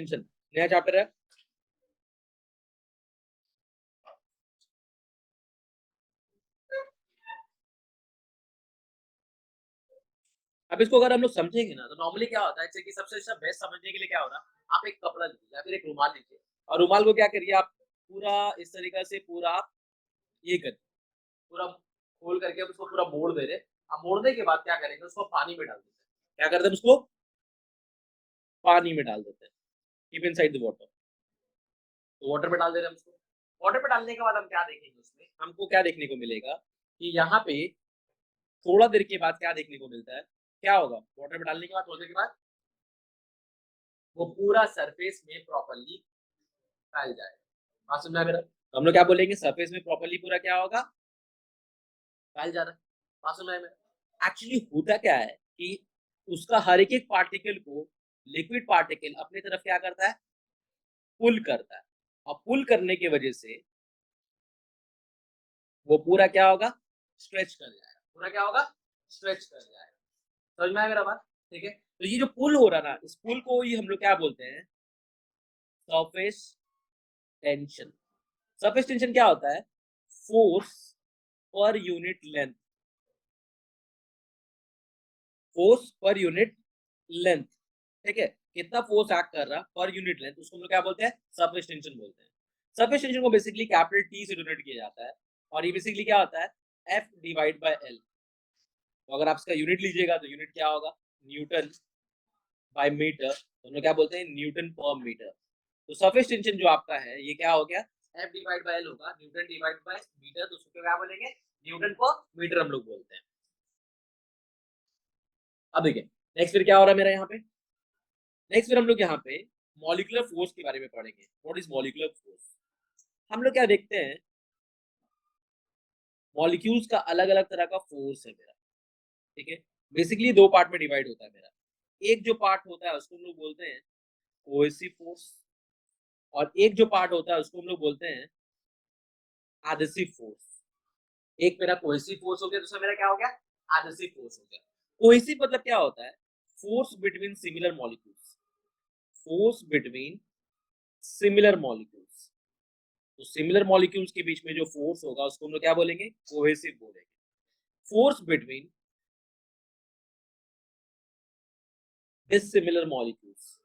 Tension नया chapter है। अब इसको अगर हम लोग समझेंगे ना तो नॉर्मली क्या होता है, जैसे कि सबसे अच्छा बेस्ट समझने के लिए क्या हो रहा, आप एक कपड़ा लीजिए या फिर एक रुमाल लीजिए और रुमाल को क्या करिए आप पूरा इस तरीके से पूरा आप ये करिए, पूरा खोल करके आप उसको पूरा मोड़ दे रहे। अब मोड़ने के बाद क्या करेंगे, उसको पानी में डाल देते हैं। क्या करते हैं, उसको पानी में डाल देते हैं। Keep inside the water. तो वाटर में डाल दे रहे हैं हम उसको। वाटर में डालने के बाद हम क्या देखेंगे, उसमें हमको क्या देखने को मिलेगा कि यहाँ पे थोड़ा देर के बाद क्या देखने को मिलता है, क्या होगा वाटर में डालने के बाद थोड़ी देर के बाद वो पूरा सरफेस में प्रॉपर्ली फैल जाएगा। बात समझ में आ मेरा? तो हम लोग क्या बोलेंगे, सरफेस में प्रॉपर्ली पूरा क्या होगा, फैल जा रहा है। बात समझ में आया मेरा? एक्चुअली होता क्या है कि उसका हर एक पार्टिकल को लिक्विड पार्टिकल अपनी तरफ क्या करता है, पुल करता है। और पुल करने की वजह से वो पूरा क्या होगा, स्ट्रेच कर जाएगा। पूरा क्या होगा, स्ट्रेच कर जाएगा। समझ में आया मेरा बात? ठीक है, तो ये जो पुल हो रहा ना, इस पुल को ही हम लोग क्या बोलते हैं, सरफेस टेंशन। सरफेस टेंशन क्या होता है, force per unit length. Force per unit length, ठीक है, कितना फोर्स एक्ट कर रहा पर यूनिट लेंथ, उसको हम लोग क्या बोलते हैं, सरफेस टेंशन बोलते हैं। सरफेस टेंशन को बेसिकली कैपिटल टी से डिनोट किया जाता है और ये बेसिकली क्या होता है, एफ डिवाइड बाय एल। तो अगर आप इसका यूनिट लीजिएगा तो यूनिट क्या होगा, न्यूटन बाय मीटर, तो हम लोग क्या बोलते हैं, न्यूटन पर मीटर। तो सरफेस टेंशन जो आपका है ये क्या हो गया, एफ डिवाइड बाय एल होगा, न्यूटन डिवाइड बाय मीटर, तो उसको क्या बोलेंगे, न्यूटन पर मीटर हम लोग बोलते हैं। अब देखिए नेक्स्ट फिर क्या हो रहा है मेरा यहाँ पे, नेक्स्ट फिर हम लोग यहाँ पे मॉलिक्यूलर फोर्स के बारे में पढ़ेंगे। What is molecular force? हम लोग क्या देखते हैं, मॉलिक्यूल्स का अलग अलग तरह का फोर्स है मेरा। ठीक है, बेसिकली दो पार्ट में डिवाइड होता है मेरा। एक जो पार्ट होता है उसको हम लोग बोलते हैं कोहेसिव फोर्स, और एक जो पार्ट होता है उसको हम लोग बोलते हैं एडहेसिव फोर्स। एक मेरा कोहेसिव फोर्स हो गया, दूसरा मेरा क्या हो गया, एडहेसिव फोर्स हो गया। कोहेसिव मतलब क्या होता है, force between similar molecules. Force between similar molecules, तो सिमिलर मॉलिक्यूल्स के बीच में जो फोर्स होगा उसको हम लोग क्या बोलेंगे, कोहेसिव बोलेंगे। फोर्स बिटवीन डिसिमिलर मॉलिक्यूल्स,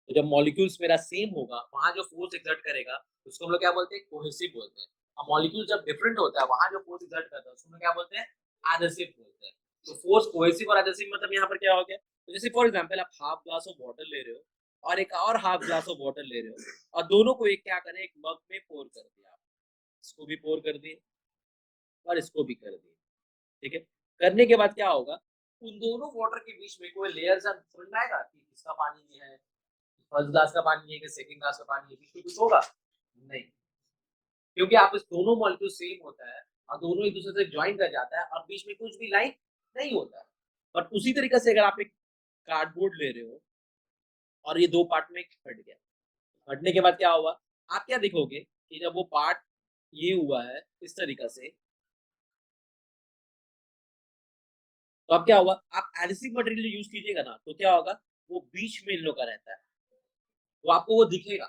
तो जब मॉलिक्यूल्स मेरा सेम होगा वहां जो फोर्स एक्सर्ट करेगा उसको हम लोग क्या बोलते हैं, कोहेसिव बोलते हैं। और मॉलिक्यूल जब डिफरेंट होता है वहां जो फोर्स एक्सर्ट करता है उसको हम लोग क्या बोलते हैं, एडहेसिव बोलते हैं। तो फोर्स कोहेसिव और एडहेसिव मतलब यहाँ पर क्या हो गया, तो जैसे फॉर एग्जांपल आप हाफ ग्लास ऑफ वाटर ले रहे हो और एक और हाफ ग्लास ऑफ वाटर ले रहे हो और दोनों को एक क्या करें, एक मग में पोर कर दिया आप। इसको भी पोर कर दिए और इसको भी कर दिए। ठीक है, करने के बाद क्या होगा, उन दोनों वाटर के बीच में कोई लेयर सा समझ में आएगा कि किसका पानी है, फर्स्ट ग्लास का पानी है कि सेकंड ग्लास का पानी है, बीच में कुछ होगा नहीं, क्योंकि आप इस दोनों मॉलिक्यूल सेम होता है और दोनों एक दूसरे से ज्वाइन कर जाता है और बीच में कुछ भी लाइन नहीं होता है। और उसी तरीके से अगर आप एक कार्डबोर्ड ले रहे हो और ये दो पार्ट में फट गया, फटने के बाद क्या होगा, आप क्या देखोगे कि जब वो पार्ट ये हुआ है इस तरीके से, तो अब क्या होगा, आप एडहेसिव मटेरियल यूज कीजिएगा ना तो क्या होगा, वो बीच में इन लोग का रहता है, वो आपको वो दिखेगा।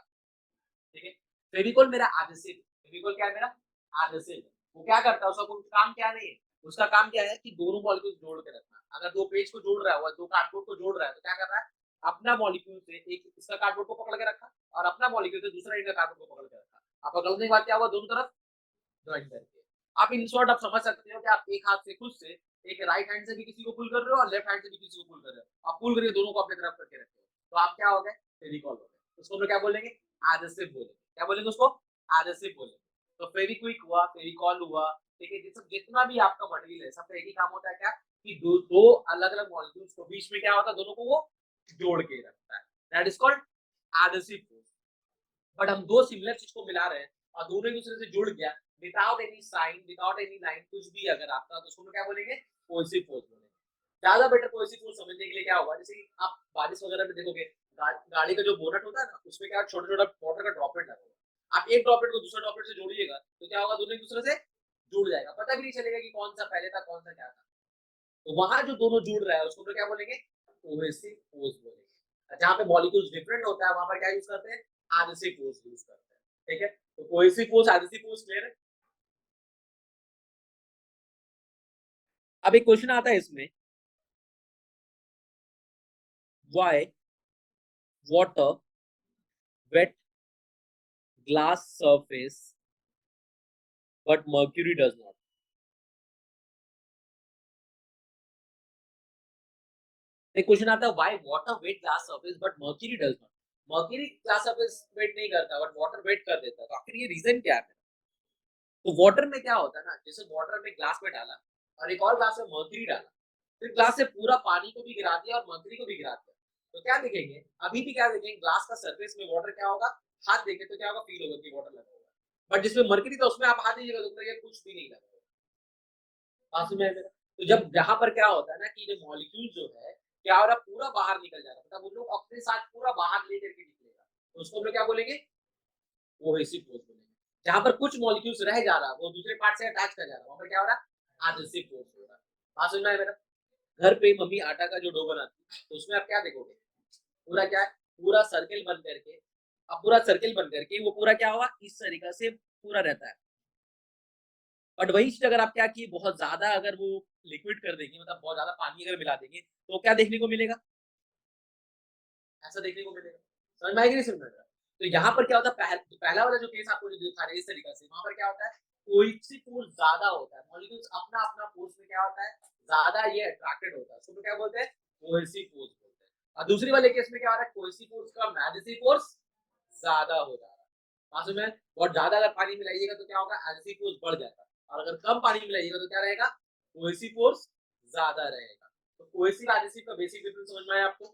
ठीक है, फेविकॉल मेरा एडहेसिव, फेविकॉल क्या है मेरा, एडहेसिव। वो क्या करता है, उसका कोई काम क्या नहीं है, उसका काम क्या है कि दोनों मॉलिक्यूल जोड़ के रखना। अगर दो पेज को जोड़ रहा है, दो कार्डबोर्ड को जोड़ रहा है, तो क्या कर रहा है, अपना मॉलिक्यूल से एक इसका कार्डबोर्ड को पकड़ के रखा और अपना मॉलिक्यूल से दूसरा इनका कार्डबोर्ड को पकड़ के रखा। आप पकड़ने के बाद क्या हुआ, दोनों तरफ ज्वाइन करके। आप इन शॉर्ट आप समझ सकते हो कि आप एक हाथ से खुद से एक राइट हैंड से भी किसी को पुल कर रहे हो और लेफ्ट हैंड से भी किसी को पुल कर रहे हो, आप पुल करके दोनों को अपनी तरफ करके रखते हो, तो आप क्या हो गए, फेविकॉल हो गए। उसको हम लोग क्या बोलेंगे, एडहेसिव बोलेंगे। क्या बोलेंगे उसको, एडहेसिव बोलेंगे। तो फेविक्विक हुआ, फेविकॉल हुआ, ठीक है, जितना भी आपका मटेरियल है सबका एक ही काम होता है, क्या कि दो दो अलग अलग मॉलिक्यूल्स को बीच में क्या होता है, दोनों को वो जोड़ के रखता है। That is called adhesive force. But हम दो सिमिलर चीज को मिला रहे हैं और दोनों एक दूसरे से जुड़ गया without any sign, without any line, कुछ भी अगर आपका, तो उसको क्या बोलेंगे, कोहेसिव फोर्स बोलेंगे। ज्यादा बेटर कोहेसिव फोर्स समझने के लिए क्या होगा, जैसे आप बारिश वगैरह में देखोगे, गाड़ी का जो बोनट होता है ना उसमें क्या छोटा छोटा वाटर का ड्रॉपलेट लगा होगा, आप एक ड्रॉपलेट को दूसरे ड्रॉपलेट से जोड़िएगा तो क्या होगा, दोनों एक दूसरे से जुड़ जाएगा, पता भी नहीं चलेगा कि कौन सा पहले था कौन सा क्या था। तो वहां जो दोनों जुड़ रहा है उसको हम लोग क्या बोलेंगे, कोहेसिव फोर्स बोलेंगे। जहां पे मॉलिक्यूल्स डिफरेंट होता है वहां पर क्या यूज करते हैं, एडहेसिव फोर्स यूज करते हैं। ठीक है, तो cohesive force, adhesive force clear है। अब एक क्वेश्चन आता है इसमें, why water wet glass surface but mercury does not. एक क्वेश्चन आता है, why water wet glass surface but mercury does not. Mercury glass surface wet नहीं करता बट वाटर वेट कर देता है, तो आखिर ये रीजन क्या है। तो वाटर में क्या होता है ना, जैसे वाटर में ग्लास में डाला और एक और ग्लास में मर्क्यूरी डाला, फिर ग्लास से पूरा पानी को भी गिरा दिया और मर्क्यूरी को भी गिरा दिया, तो क्या देखेंगे, अभी भी क्या देखेंगे, ग्लास का सरफेस में वाटर क्या होगा, हाथ देखे तो क्या होगा, फील होगा कि वाटर लगा होगा। बट जिसमें मर्क्यूरी था उसमें आप हाथ दीजिएगा तो लगेगा कुछ भी नहीं लगा होगा। बात समझ में आया मेरा? तो जब यहाँ पर क्या होता है ना कि जो मॉलिक्यूल जो है क्या हो रहा है, पूरा बाहर निकल जा रहा है, मतलब उन लोग अपने साथ पूरा बाहर लेकर के निकलेगा, तो उसको हम लोग क्या बोलेंगे, कोहेसिव फोर्स बोलेंगे। जहां पर कुछ मॉलिक्यूल्स रह जा रहा है वो दूसरे पार्ट से अटैच कर जा रहा है, वहां पर क्या हो रहा है, एडहेसिव फोर्स हो रहा है। बात समझ में आया मेरा? घर पे मम्मी आटा का जो डो बनाती है तो उसमें आप क्या देखोगे, पूरा क्या है, पूरा सर्किल बन करके, अब पूरा सर्किल बन करके वो पूरा क्या होगा, इस तरीका से पूरा रहता है। बट वही चीज अगर आप क्या किए, बहुत ज्यादा अगर वो लिक्विड कर देंगे, मतलब बहुत ज्यादा पानी अगर मिला देंगे, तो क्या देखने को मिलेगा, ऐसा देखने को मिलेगा। समझ में आएगी, नहीं समझ में आएगा? तो यहाँ पर क्या होता है, पहला वाला जो केस आपको जो दिखा रहे हैं इस तरीके से, वहां पर क्या होता है, कोई सी फोर्स ज्यादा होता है, मॉलिक्यूल्स अपना अपना फोर्स में क्या होता है, ज्यादा ये अट्रैक्टेड होता है, उसको क्या बोलते हैं, कोहेसिव फोर्स बोलते हैं। और दूसरी वाले केस में क्या हो रहा है, कोहेसिव फोर्स का एडहेसिव फोर्स ज्यादा हो जा रहा है। मालूम है, बहुत ज्यादा अगर पानी मिलाइएगा तो क्या होगा, एडहेसिव फोर्स बढ़ जाएगा, और अगर कम पानी मिलाइएगा तो क्या रहेगा, कोहेसिव फोर्स ज्यादा रहेगा। तो कोहेसिव एडहेसिव का बेसिक डिफरेंस समझ में आया आपको?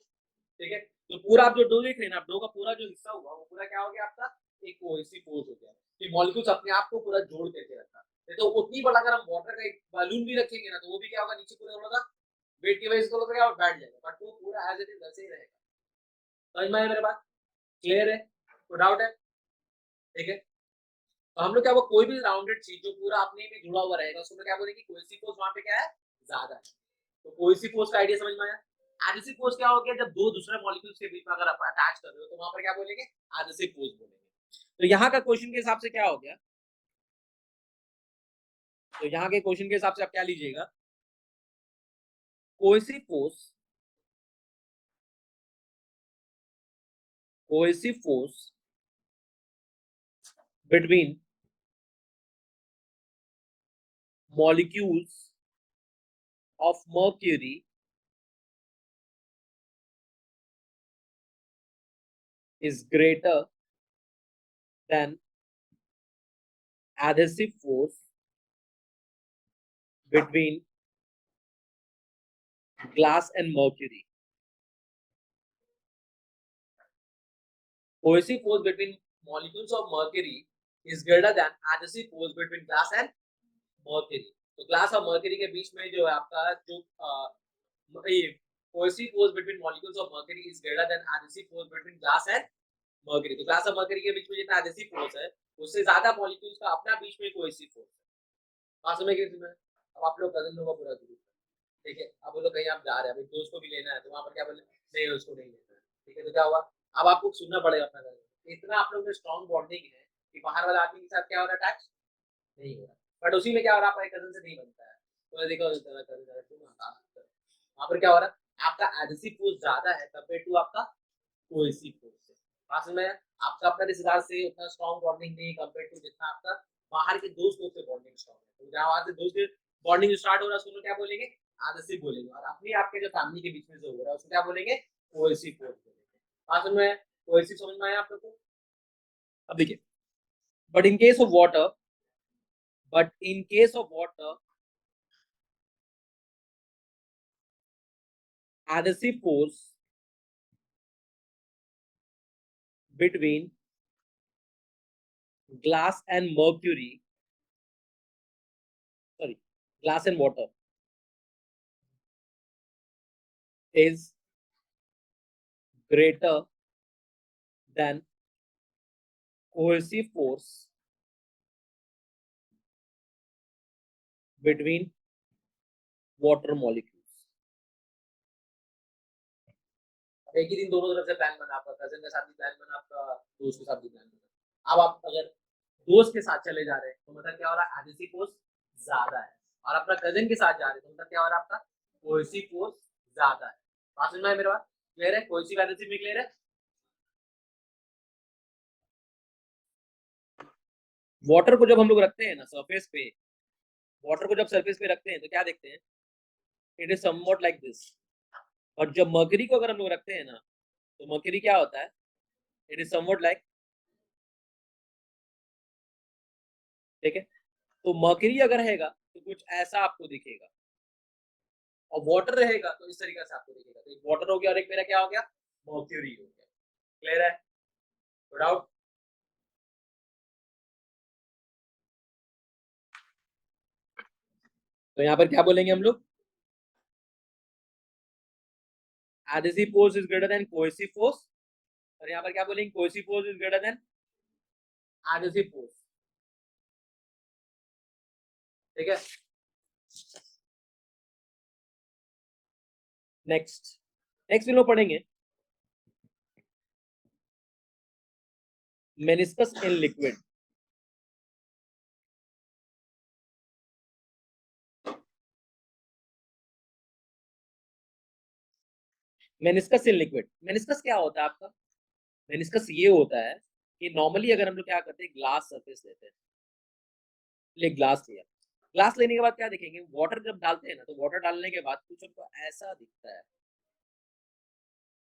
ठीक है, तो पूरा आप जो डो देख रहे हैं ना, डो का पूरा जो हिस्सा हुआ वो पूरा क्या हो गया आपका, एक कोहेसिव फोर्स हो गया, कि मॉलिक्यूल्स अपने आप को पूरा जोड़ करके रखता है। नहीं तो उतनी बड़ा अगर हम वाटर का एक बलून भी रखेंगे ना, तो वो भी क्या होगा, नीचे पूरा होगा, वेट की वजह से तो क्या होगा, बैठ जाएगा, बट वो पूरा एज इट इज वैसे ही रहेगा। समझ में आया मेरे बात? क्लियर है, कोई डाउट है? ठीक है, तो हम लोग क्या, वो कोई भी राउंडेड चीज जो पूरा अपने में जुड़ा हुआ रहेगा उसको क्या बोलेंगे, कोहेसिव फोर्स वहां पे क्या है, ज्यादा है। तो कोहेसिव फोर्स का आइडिया समझ में आया? एडहेसिव फोर्स क्या हो गया, जब दो दूसरे मॉलिक्यूल्स के बीच में अगर आप अटैच कर रहे हो तो वहां पर क्या बोलेंगे, एडहेसिव फोर्स बोलेंगे। तो यहाँ का क्वेश्चन के हिसाब से क्या हो गया, तो यहाँ के क्वेश्चन के हिसाब से आप क्या लीजिएगा, cohesive force, cohesive force between molecules of mercury is greater than adhesive force between glass and mercury. Cohesive force between molecules of mercury is greater than adhesive force between glass and mercury. तो glass और mercury के बीच में जो है आपका जो cohesive force between molecules of mercury is greater than adhesive force between glass and mercury. तो glass और मर्क्यूरी के बीच में जितना adhesive force है उससे ज्यादा मॉलिक्यूल्स का अपना बीच में cohesive force है। बात समझ गए इसमें? अब आप लोग कजन लोगों का पूरा ग्रुप है, ठीक है, अब वो लोग कहीं आप जा रहे हैं, अभी दोस्त को भी लेना है तो वहां पर क्या बोले, नहीं उसको नहीं लेना है, ठीक है, तो क्या हुआ, अब आपको सुनना पड़ेगा अपना कजन, इतना आप लोग में स्ट्रॉन्ग बॉन्डिंग है कि बाहर वाला आदमी के साथ क्या हो रहा है, अटैच नहीं हो रहा, बट उसी में क्या हो रहा है, आपका कजन से नहीं बनता है, तो देखो वहां पर क्या हो रहा है, आपका एडहेसिव फोर्स ज्यादा है कंपेयर टू आपका कोहेसिव फोर्स से। बात समझ में आया? आपका अपना रिश्तेदार से उतना स्ट्रॉन्ग बॉन्डिंग नहीं कंपेयर टू जितना आपका बाहर के दोस्त लोग से बॉन्डिंग स्ट्रॉन्ग है। तो जहां वहां से दोस्त बॉन्डिंग स्टार्ट हो रहा है उसको क्या बोलेंगे, एडहेसिव बोलेंगे, और अपने आपके जो फैमिली के बीच में जो हो रहा है उसको क्या बोलेंगे, कोहेसिव फोर्स बोलेंगे। बात समझ में आया? कोहेसिव समझ में आया आप लोग को? अब देखिए, but in case of water, but in case of water, adhesive force between glass and mercury, sorry, glass and water is greater than cohesive force between water molecules. एक ही दिन दोनों तरफ से प्लान बना, आपका कजन के साथ भी प्लान बना, आपका दोस्त के साथ भी प्लान बना। अब आप अगर दोस्त के साथ चले जा रहे हैं तो मतलब क्या हो रहा है, एडहेसिव फोर्स ज्यादा है, और अपना कजन के साथ जा रहे हैं तो मतलब क्या हो रहा है, आपका कोहेसिव फोर्स ज्यादा है। बात समझ में आई मेरे बात? क्लियर है? कोहेसिव एडहेसिव में क्लियर है? वाटर को जब हम लोग रखते हैं ना सरफेस पे, वाटर को जब सरफेस पे रखते हैं तो क्या देखते हैं, it is somewhat like this. और जब मर्करी को अगर हम लोग रखते हैं ना, तो मर्करी क्या होता है, इट इज समवॉट लाइक, ठीक है। तो मर्करी अगर रहेगा तो कुछ ऐसा आपको दिखेगा, और वाटर रहेगा तो इस तरीके से आपको दिखेगा। तो एक वाटर हो गया और एक मेरा क्या हो गया, मर्क्यूरी हो गया। क्लियर है? डाउट? तो यहाँ पर क्या बोलेंगे हम लोग, adhesive force is greater than cohesive force, और यहाँ पर क्या बोलेंगे, cohesive force is greater than adhesive force. ठीक है। नेक्स्ट नेक्स्ट हम लोग पढ़ेंगे meniscus in liquid. Meniscus in liquid, meniscus क्या होता है आपका, मेनिस्कस ये होता है कि नॉर्मली अगर हम लोग क्या करते हैं, ग्लास सरफेस लेते हैं, ले ग्लास लिया, ग्लास लेने के बाद क्या देखेंगे, वाटर जब डालते हैं ना, तो वाटर डालने के बाद कुछ हमको ऐसा दिखता है।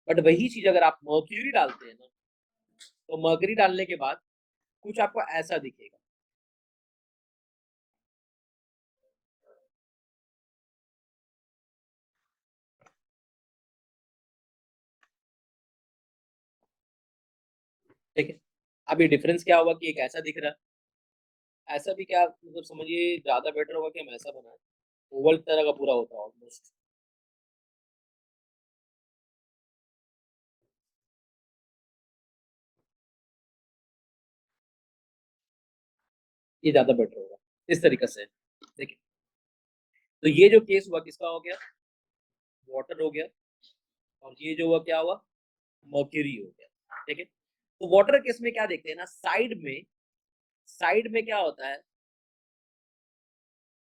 बट वही चीज अगर आप मर्क्यूरी डालते हैं ना, तो मर्क्यूरी डालने के बाद कुछ आपको ऐसा दिखेगा। ठीक है। अब ये डिफरेंस क्या होगा कि एक ऐसा दिख रहा है, ऐसा भी क्या मतलब समझिए, ज्यादा बेटर होगा कि हम ऐसा बनाए, ओवल तरह का पूरा होता है ऑलमोस्ट, ये ज्यादा बेटर होगा इस तरीके से। देखिए, तो ये जो केस हुआ किसका हो गया, वाटर हो गया, और ये जो हुआ क्या हुआ, मर्क्यूरी हो गया। ठीक है। तो वाटर केस में क्या देखते हैं ना, साइड में क्या होता है,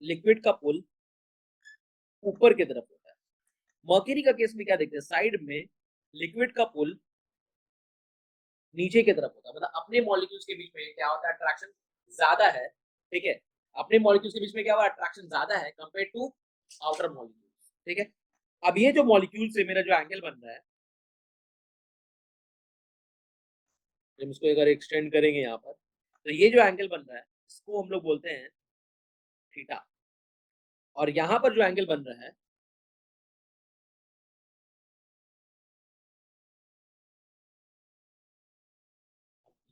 लिक्विड का पुल ऊपर की तरफ होता है। मर्क्यूरी का केस में क्या देखते हैं, साइड में लिक्विड का पुल नीचे की तरफ होता है, मतलब अपने मॉलिक्यूल्स के बीच में क्या होता है, अट्रैक्शन ज्यादा है। ठीक है। अपने मॉलिक्यूल्स के बीच में क्या हुआ, अट्रैक्शन ज्यादा है कंपेयर टू आउटर मॉलिक्यूल्स। ठीक है। अब ये जो मॉलिक्यूल से मेरा जो एंगल बन रहा है, हम इसको अगर एक्सटेंड करेंगे यहाँ पर, तो ये जो एंगल बन रहा है इसको हम लोग बोलते हैं थीटा, और यहाँ पर जो एंगल बन रहा है,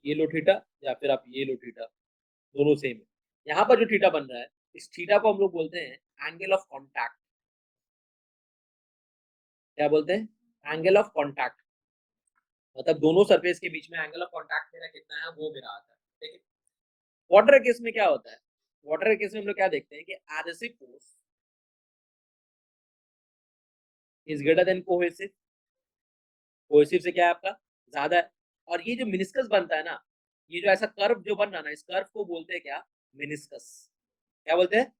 ये लो थीटा, या फिर आप ये लो थीटा, दोनों सेम है। यहाँ पर जो थीटा बन रहा है, इस थीटा को हम लोग बोलते हैं एंगल ऑफ कॉन्टैक्ट। क्या बोलते हैं, एंगल ऑफ कॉन्टैक्ट। मतलब दोनों सरफेस के बीच में एंगल ऑफ कॉन्टैक्ट मेरा कितना है, वो मेरा आता है। ठीक है। वाटर केस में क्या होता है, वाटर केस में हम लोग क्या देखते हैं कि adhesive force is greater than cohesive, cohesive से क्या है आपका ज्यादा है। और ये जो मिनिस्कस बनता है ना, ये जो ऐसा कर्व जो बन रहा है ना, इस कर्व को बोलते हैं क्या, मिनिस्कस। क्या बोलते हैं,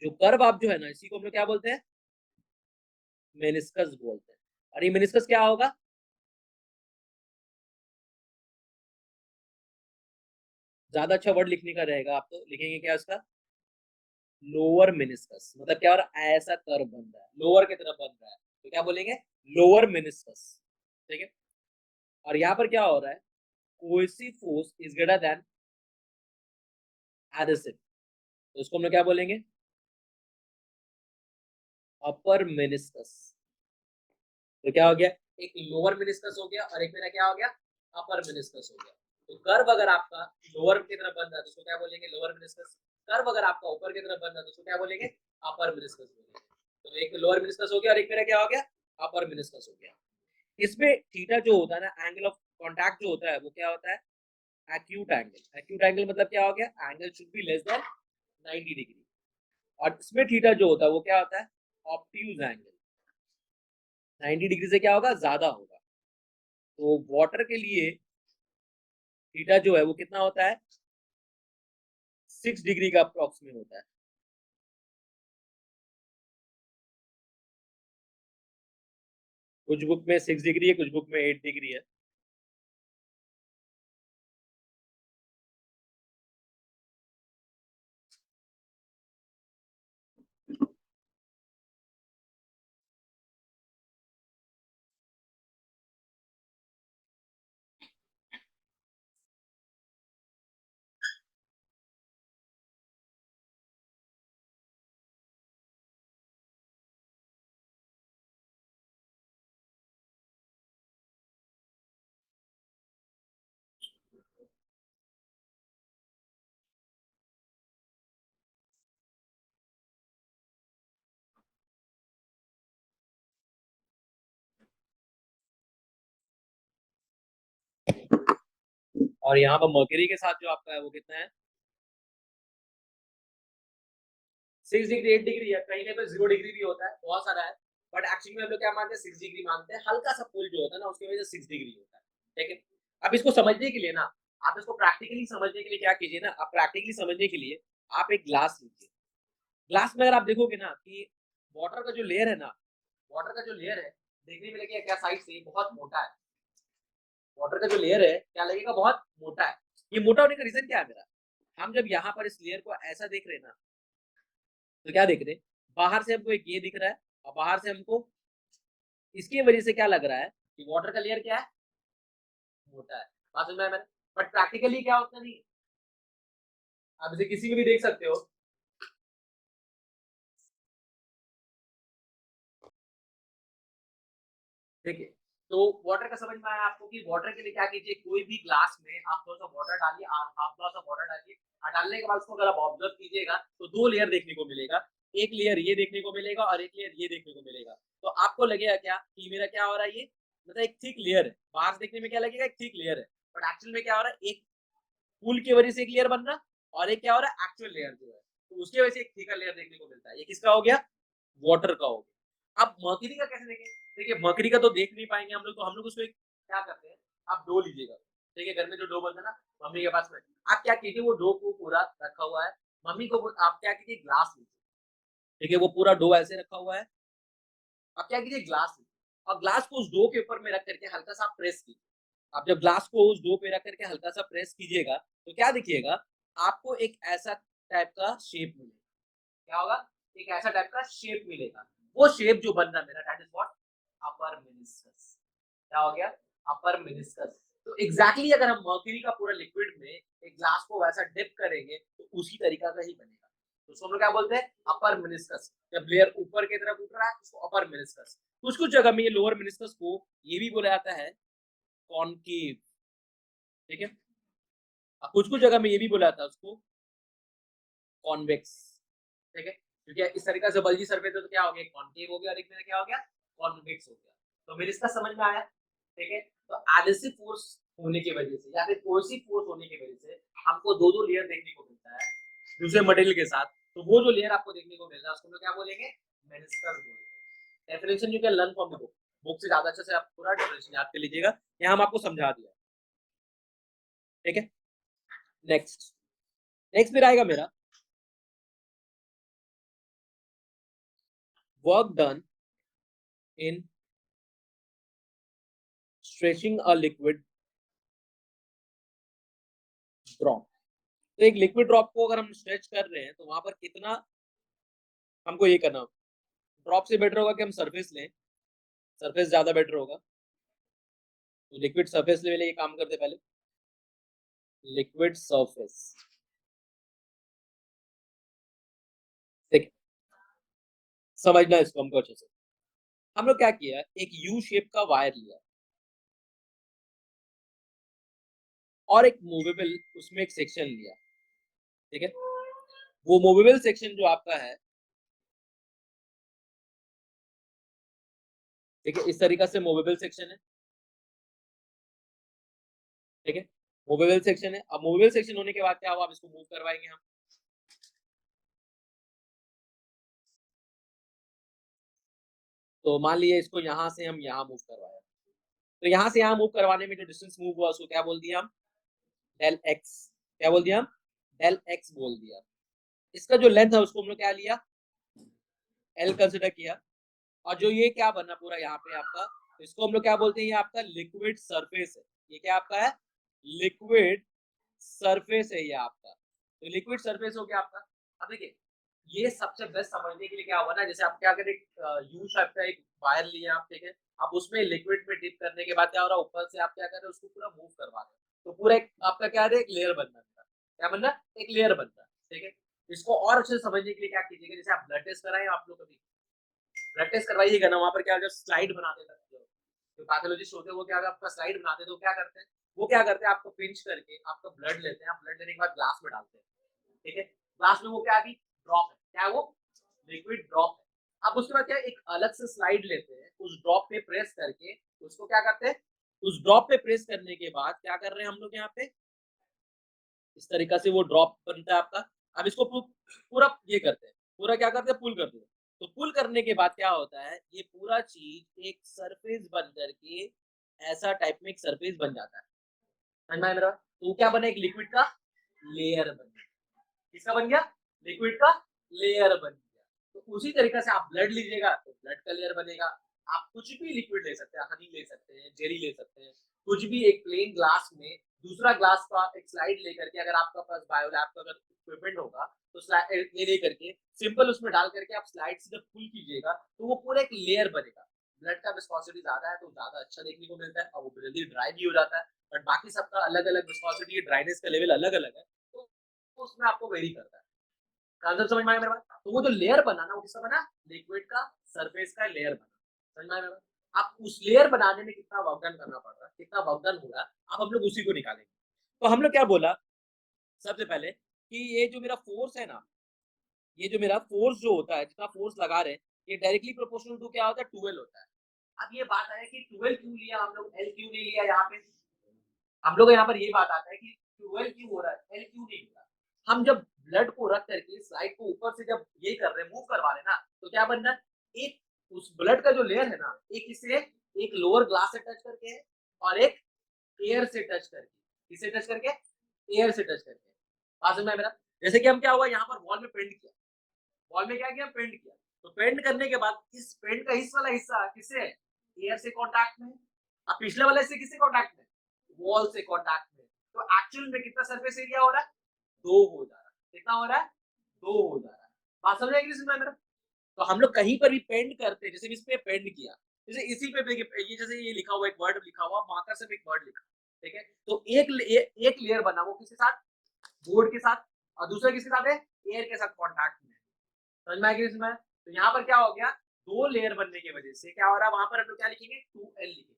जो कर्व आप जो है ना, इसी को हम लोग क्या बोलते हैं, मेनिस्कस बोलते हैं। और ये मेनिस्कस क्या होगा, ज्यादा अच्छा वर्ड लिखने का रहेगा, आप तो लिखेंगे क्या इसका, लोअर मेनिस्कस। मतलब क्या हो रहा है, ऐसा कर्व बन रहा है, लोअर की तरफ बन रहा है, तो क्या बोलेंगे, लोअर मेनिस्कस। ठीक है। और यहाँ पर क्या हो रहा है, cohesive force is greater than adhesive, तो इसको हम लोग क्या बोलेंगे, अपर मेनिस्कस। तो क्या हो गया, एक लोअर मेनिस्कस हो गया और एक मेरा क्या हो गया, अपर मेनिस्कस हो गया। तो कर्व अगर आपका लोअर की तरफ बन रहा है तो उसको क्या बोलेंगे, लोअर मेनिस्कस। कर्व अगर आपका ऊपर की तरफ बन रहा है तो उसको क्या बोलेंगे, अपर मेनिस्कस बोलेंगे। तो एक लोअर मेनिस्कस हो गया और एक मेरा क्या हो गया, अपर मेनिस्कस हो गया। इसमें थीटा जो होता है ना, एंगल ऑफ कॉन्टैक्ट जो होता है वो क्या होता है, एक्यूट एंगल। एक्यूट एंगल मतलब क्या हो गया, angle should be less than 90 degree. और इसमें थीटा जो होता है वो क्या होता है, ऑब्ट्यूज एंगल। 90 डिग्री से क्या होगा, ज्यादा होगा। तो वाटर के लिए थीटा जो है वो कितना होता है, 6 डिग्री का अप्रोक्स में होता है। कुछ बुक में 6 डिग्री है, कुछ बुक में 8 डिग्री है। और यहाँ पर मर्क्यूरी के साथ जो आपका है वो कितना है, 6 डिग्री, 8 डिग्री है, कहीं कहीं पे 0 डिग्री भी होता है, बहुत सारा है। बट एक्चुअली में हम लोग क्या मानते हैं, 6 डिग्री मानते हैं। हल्का सा पुल जो होता है ना, उसकी वजह से 6 डिग्री होता है। ठीक है। अब इसको समझने के लिए ना, आप इसको प्रैक्टिकली समझने के लिए क्या कीजिए ना, आप प्रैक्टिकली समझने के लिए आप एक ग्लास लीजिए। ग्लास में अगर आप देखोगे ना कि वाटर का जो लेयर है ना, वाटर का जो लेयर है, देखने में लगेगा क्या, साइड से बहुत मोटा है। वाटर का जो लेयर है क्या लगेगा, बहुत मोटा है। ये मोटा होने का रीजन क्या है मेरा, हम जब यहाँ पर इस लेयर को ऐसा देख रहे हैं ना, तो क्या देख रहे हैं, बाहर से हमको एक ये दिख रहा है, और बाहर से हमको इसकी वजह से क्या लग रहा है कि वाटर का लेयर क्या है, मोटा है। बात समझ में आया मैंने? बट प्रैक्टिकली क्या होता नहीं, आप इसे किसी में भी देख सकते हो। देखिए, तो वाटर का समझ में आया आपको कि वाटर के लिए क्या कीजिए, कोई भी ग्लास में आप थोड़ा सा वाटर डालिए, आप थोड़ा सा वाटर डालिए, और डालने के बाद उसको अगर आप ऑब्जर्व कीजिएगा तो दो लेयर देखने को मिलेगा। एक लेयर ये देखने को मिलेगा और एक लेयर ये देखने को मिलेगा। तो आपको लगेगा क्या कि मेरा क्या हो रहा है, ये मतलब एक थिक लेयर है, बाहर से देखने में क्या लगेगा, एक थिक लेयर है। बट एक्चुअल में क्या हो रहा है, एक पुल की वजह से एक लेयर बन रहा, और एक क्या हो रहा है, एक्चुअल लेयर जो है, तो उसकी वजह से एक थिकर लेयर देखने को मिलता है। ये किसका हो गया, वाटर का हो गया। अब मर्क्यूरी का कैसे देखें, देखिए मर्क्यूरी का तो देख नहीं पाएंगे हम लोग, तो हम लोग उसको क्या करते हैं, आप डो लीजिएगा। ठीक है, घर में जो डो बनता है ना मम्मी के पास में, आप क्या कीजिए, वो डो को पूरा रखा हुआ है, मम्मी को आप क्या कीजिए, ग्लास लीजिए। ठीक है, वो पूरा डो ऐसे रखा हुआ है, आप क्या कीजिए, ग्लास लीजिए, और ग्लास को उस डो के ऊपर में रख करके हल्का सा प्रेस कीजिए। आप जब ग्लास को उस डो पे रख करके हल्का सा प्रेस कीजिएगा, तो क्या दिखिएगा, आपको एक ऐसा टाइप का शेप मिलेगा। क्या होगा, एक ऐसा टाइप का शेप मिलेगा। वो शेप जो बन रहा है मेरा, that is what, upper meniscus. क्या हो गया, अपर मेनिस्कस। तो एग्जैक्टली अगर हम मर्क्यूरी का पूरा लिक्विड में एक ग्लास को वैसा डिप करेंगे तो उसी तरीका का ही बनेगा। तो उसको हम लोग क्या बोलते हैं, अपर मेनिस्कस। जब लेयर ऊपर की तरफ उठ रहा है उसको अपर मेनिस्कस। कुछ कुछ जगह में ये लोअर मेनिस्कस को ये भी बोला जाता है कॉनकेव। ठीक है, कुछ कुछ जगह में ये भी बोला जाता है उसको कॉन्वेक्स। ठीक है, क्योंकि इस तरीका से बल्जी सरफेस है तो क्या हो गया, कॉन्केव हो गया, और एक में क्या हो गया, कॉन्वेक्स हो गया। तो मेरे इसका समझ में आया। ठीक है, तो एडहेसिव फोर्स होने की वजह से या फिर कोर्सिव फोर्स होने की वजह से हमको दो दो लेयर देखने को मिलता है दूसरे मटेरियल के साथ। तो वो जो लेयर आपको देखने को मिल रहा है उसको हम क्या बोलेंगे, मेनिस्कस बोलेंगे। Definition you can learn from the book. Book से ज्यादा अच्छे से आप पूरा डेफिनेशन याद कर लीजिएगा, यहाँ हम आपको समझा दिया। ठीक है, नेक्स्ट नेक्स्ट फिर आएगा मेरा, work done in stretching a liquid drop. तो एक लिक्विड ड्रॉप को अगर हम स्ट्रेच कर रहे हैं तो वहां पर कितना हमको ये करना, ड्रॉप से बेटर होगा कि हम सरफेस लें, सरफेस ज्यादा बेटर होगा। तो लिक्विड सरफेस ले लेके काम करते पहले, लिक्विड सरफेस। ठीक, समझना इसको हमको अच्छे से। हम लोग क्या किया, एक यू शेप का वायर लिया और एक मूवेबल उसमें एक सेक्शन लिया। ठीक है, वो मूवेबल सेक्शन जो आपका है, ठीक है, इस तरीका से मूवेबल सेक्शन है। ठीक है, मूवेबल सेक्शन है। अब मूवेबल सेक्शन होने के बाद क्या हुआ, अब इसको मूव करवाएंगे हम। तो मान लीजिए इसको यहाँ से हम यहाँ मूव करवाएं, तो यहाँ से यहाँ मूव करवाने में जो डिस्टेंस मूव हुआ उसको क्या बोल दिया हम? Del x. क्या बोल दिया हम? डेल एक्स बोल दिया। इसका जो लेंथ है उसको हम लोग क्या लिया? एल कंसिडर किया। और जो ये क्या बना पूरा यहाँ पे आपका, इसको हम लोग क्या बोलते हैं? ये आपका लिक्विड सरफेस है। ये क्या आपका है? लिक्विड सरफेस है ये आपका। तो लिक्विड सरफेस हो गया आपका। अब देखिए, ये सबसे बेस्ट समझने के लिए क्या होगा ना, जैसे आप क्या करें, यू शेप का एक वायर लिए आप, ठीक है, आप उसमें लिक्विड में डिप करने के बाद क्या हो रहा है, ऊपर से आप क्या कर रहे हो, उसको पूरा मूव करवा रहे हो, तो पूरा एक आपका क्या है, एक लेयर बन रहा है। क्या बन रहा है? एक लेयर बन रहा है, ठीक है। इसको और अच्छे से समझने के लिए क्या कीजिएगा, जैसे आप ब्लड टेस्ट कराएं, आप लोग कभी ब्लड टेस्ट करवाइएगा ना, वहां पर क्या स्लाइड बनाते थे जो पैथोलॉजिस्ट होते हैं, वो क्या आपका स्लाइड बनाते हैं, तो क्या करते हैं, वो क्या करते हैं, आपको पिंच करके आपका ब्लड लेते हैं, आप ब्लड लेने के बाद ग्लास में डालते हैं, ठीक है। ग्लास में वो क्या है, ड्रॉप है, क्या है वो? लिक्विड ड्रॉप है। अब उसके बाद क्या, एक अलग से स्लाइड लेते हैं, उस ड्रॉप पे प्रेस करके उसको क्या करते हैं, उस ड्रॉप पे प्रेस करने के बाद क्या कर रहे हैं हम लोग यहाँ पे, इस तरीका से वो ड्रॉप बनता है आपका। अब इसको पूरा ये करते हैं, पूरा क्या करते हैं, पुल करते हैं। तो पुल करने के बाद क्या होता है, ये पूरा चीज एक सरफेस बन करके ऐसा टाइप में एक सरफेस बन जाता है। समझ में आया मेरा? तो क्या बना, एक लिक्विड का लेयर बन गया। किसका बन गया? लिक्विड का लेयर बन गया। तो उसी तरीके से आप ब्लड लीजिएगा तो ब्लड का लेयर बनेगा। आप कुछ भी लिक्विड ले सकते हैं, हनी ले सकते हैं, जेली ले सकते हैं, कुछ भी एक प्लेन ग्लास में दूसरा ग्लास का एक स्लाइड लेकर के, अगर आपका पास बायोलैब का अगर इक्विपमेंट होगा तो ये ले करके सिंपल उसमें डाल करके आप स्लाइड से जब फुल कीजिएगा तो वो पूरा एक लेयर बनेगा। ब्लड का विस्कोसिटी ज्यादा है तो ज्यादा अच्छा देखने को मिलता है और वो जल्दी ड्राई भी हो जाता है, बट बाकी सबका अलग अलग विस्कोसिटी, ड्राइनेस का लेवल अलग अलग है, तो उसमें आपको वेरी करता है। कांसेप्ट समझ में आया मेरे पास? तो वो जो लेयर बना ना, वो किसका बना? लिक्विड का सरफेस का लेयर बना। समझ में आया मेरे पास? आप उस लेयर बनाने में कितना वर्कडन करना पड़ रहा है, कितना वर्कडन हो रहा है, अब हम लोग उसी को निकालेंगे। तो हम लोग क्या बोला सबसे पहले कि ये जो मेरा फोर्स है ना, ये जो मेरा फोर्स जो होता है, जितना फोर्स लगा रहे हैं, ये डायरेक्टली प्रोपोर्शनल टू क्या होता है, 12 होता है। अब ये बात है कि 12 क्यों लिया हम लोग, एल क्यों नहीं लिया यहाँ पे? हम लोग यहाँ पर ये बात आता है कि 12 क्यों हो रहा है, एल क्यों नहीं हो रहा। हम जब ब्लड को रख करके स्लाइड को ऊपर से जब ये कर रहे हैं, मूव करवा रहे हैं ना, तो क्या बन रहा है, एक उस ब्लड का जो लेयर है ना, एक इससे एक लोअर ग्लास से टच करके है और एक एयर से टच करके। किससे टच करके? एयर से टच करके। बात समझ में आया मेरा? जैसे कि हम क्या हुआ, यहाँ पर वॉल में पेंट किया, वॉल में क्या किया, पेंट किया, तो पेंट करने के बाद इस पेंट का इस वाला हिस्सा किससे है, एयर से कांटेक्ट में। अब पिछले वाले से किससे कांटेक्ट में, वॉल से कांटेक्ट में। तो एक्चुअल में कितना सरफेस एरिया हो रहा है, 2 हो जा रहा है। कितना हो रहा है, 2 हो जा रहा है। बात समझ आएगी इसमें मेरा? तो हम लोग कहीं पर भी पेंट करते हैं, जैसे इस पे पेंट किया, जैसे इसी पे ये जैसे ये लिखा हुआ एक वर्ड लिखा हुआ, मार्कर से भी एक वर्ड लिखा, ठीक है, तो एक लेयर बना, वो किसके साथ, बोर्ड के साथ, और दूसरा किसके साथ है, एयर के साथ कांटेक्ट में। समझ में आएगी इसमें? तो यहाँ पर क्या हो गया, 2 लेयर बनने की वजह से क्या हो रहा है, वहां पर हम लोग क्या लिखेंगे, 2L लिखेंगे।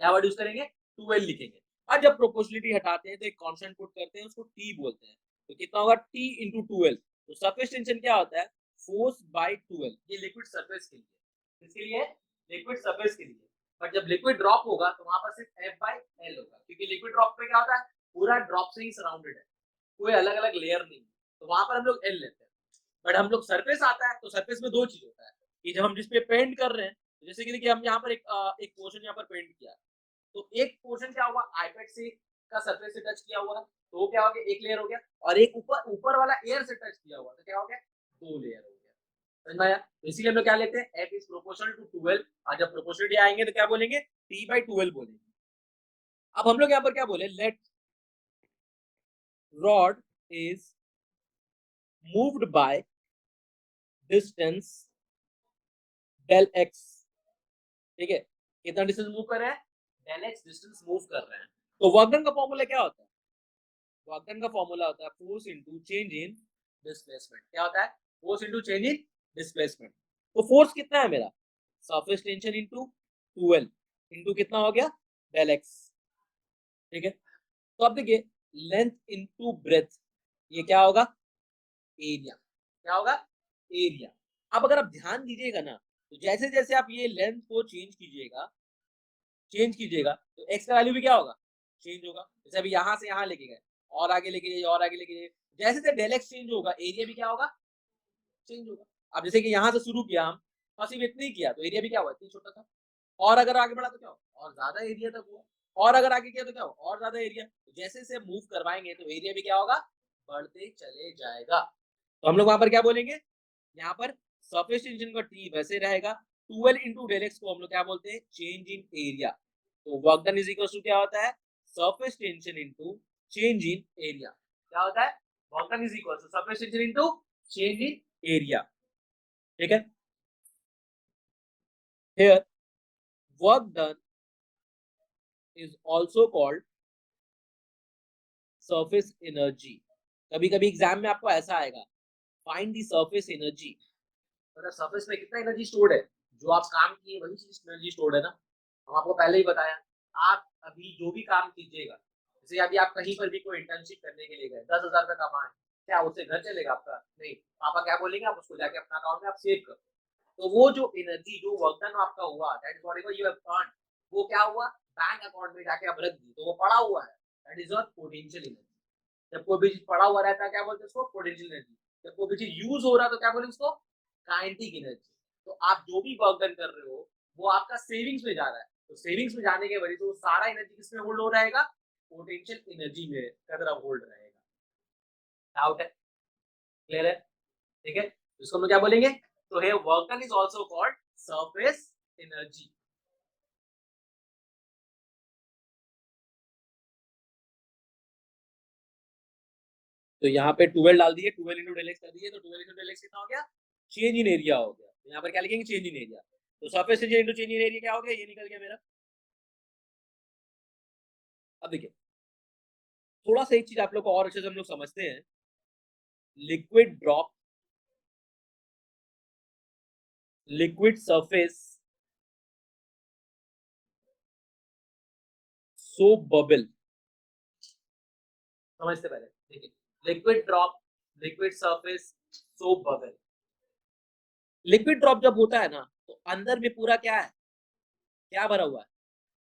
क्या वर्ड यूज करेंगे, 2L लिखेंगे। और जब प्रोपोर्शनलिटी हटाते हैं तो एक कांस्टेंट पुट करते हैं, उसको T बोलते हैं। तो कितना होगा, T इंटू 2L। तो सरफेस टेंशन क्या होता है, फोर्स बाय 2L। ये लिक्विड सरफेस के लिए, किसके लिए, लिक्विड सरफेस के लिए। बट जब लिक्विड ड्रॉप होगा तो वहां पर सिर्फ F बाय L होगा, क्योंकि लिक्विड ड्रॉप पे क्या होता है, पूरा ड्रॉप से ही सराउंडेड है, कोई अलग अलग लेयर नहीं है, तो वहां पर हम लोग L लेते हैं। बट हम लोग सरफेस आता है तो सरफेस में 2 चीज होता है कि जब हम जिस पे पेंट कर रहे हैं, तो जैसे कि देखिए हम यहाँ पर एक पोर्शन यहाँ पर पेंट किया, तो एक पोर्शन क्या हुआ, आईपैड से का सरफेस से टच किया हुआ, तो वो क्या हो गया, एक लेयर हो गया, और एक ऊपर ऊपर वाला एयर से टच किया हुआ, तो क्या हो गया, 2 लेयर हो गया। समझ में आया? तो इसीलिए हम लोग क्या लेते हैं, F इज प्रोपोर्शनल टू 12। और जब प्रोपोर्शनलिटी आएंगे तो क्या बोलेंगे, T बाई 12 बोलेंगे। अब हम लोग यहाँ पर क्या बोले, let rod is moved by distance del x, ठीक है, कितना डिस्टेंस मूव कर रहे हैं, डेल एक्स डिस्टेंस मूव कर रहे हैं। तो वर्क डन का फॉर्मूला क्या होता है, वर्क डन का फॉर्मूला होता है force into change in displacement. क्या होता है, force into change in displacement. तो फोर्स कितना है मेरा, surface tension into 2L into कितना हो गया, डेल एक्स, ठीक है। तो अब देखिए, लेंथ इनटू ब्रेथ, ये क्या होगा, एरिया। क्या होगा, एरिया। अब अगर आप ध्यान दीजिएगा ना, तो जैसे जैसे आप ये लेंथ को चेंज कीजिएगा तो एक्स का वैल्यू भी क्या होगा, चेंज होगा। जैसे अभी यहाँ से यहाँ लेके गए, और आगे लेके जाइए, और आगे लेके जाइए, जैसे जैसे डेल एक्स चेंज होगा, एरिया भी क्या होगा, चेंज होगा। अब जैसे कि यहाँ से शुरू किया हम, और सिर्फ इतनी किया तो एरिया भी क्या हुआ, इतनी छोटा था। और अगर आगे बढ़ा तो क्या हुआ, और ज्यादा एरिया तक हुआ। और अगर आगे किया तो क्या हुआ, और ज्यादा एरिया। जैसे जैसे मूव करवाएंगे तो एरिया भी क्या होगा, बढ़ते चले जाएगा। तो हम लोग वहां पर क्या बोलेंगे, यहाँ पर सरफेस टेंशन का टी वैसे रहेगा। 12 इंटू डेल एक्स को हम लोग क्या बोलते हैं, चेंज इन एरिया। तो work done is equal to क्या होता है, surface tension into change in area. क्या होता है, work done is equal to surface tension into change in area. ठीक है, here work done is also called surface energy। कभी कभी एग्जाम में आपको ऐसा आएगा, फाइंड द सरफेस एनर्जी। मतलब सरफेस में कितना एनर्जी स्टोर्ड है, जो आप काम किए वही चीज एनर्जी स्टोर्ड है ना। हम आपको पहले ही बताया, आप अभी जो भी काम कीजिएगा, जैसे अभी आप कहीं पर भी कोई इंटर्नशिप करने के लिए गए, 10,000 रुपये कमाए, क्या उससे घर चलेगा आपका, नहीं। पापा क्या बोलेंगे, आप उसको जाके अपना अकाउंट में आप सेव करो। तो वो जो एनर्जी, जो वर्क आपका हुआ, that is whatever you have earn, वो क्या हुआ, बैंक अकाउंट में जाके आप रख दी, तो वो पड़ा हुआ है, that is your potential energy. जब कोई भी चीज पड़ा हुआ रहता है क्या बोलते हैं उसको, पोटेंशियल एनर्जी। जब कोई भी चीज यूज हो रहा है तो क्या बोलते हैं उसको, काइनेटिक एनर्जी। तो आप जो भी वर्क डन कर रहे हो वो आपका सेविंग्स में जा रहा है, तो सेविंग्स में जाने के वजह से वो सारा एनर्जी किसमें होल्ड हो रहेगा, पोटेंशियल एनर्जी में का तरह होल्ड रहेगा। डाउट है, क्लियर है, ठीक है। इसको हम लोग क्या बोलेंगे, तो है work done is also called surface energy. तो यहाँ पे 12 डाल दिए, 12 इंटू डेल एक्स कर दिए, तो 12 इंटू डेल एक्स कितना हो गया, चेंज इन एरिया हो गया। तो यहाँ पर क्या लिखेंगे, चेंज इन एरिया। तो surface area into change in area क्या हो गया, ये निकल गया मेरा। अब देखिए, थोड़ा सा एक चीज आप लोग को और अच्छे से हम लोग समझते हैं, liquid drop, liquid surface, soap bubble. समझते पहले, देखिए, liquid drop, liquid surface, soap bubble. Liquid drop जब होता है ना, तो अंदर में पूरा क्या है, क्या भरा हुआ है,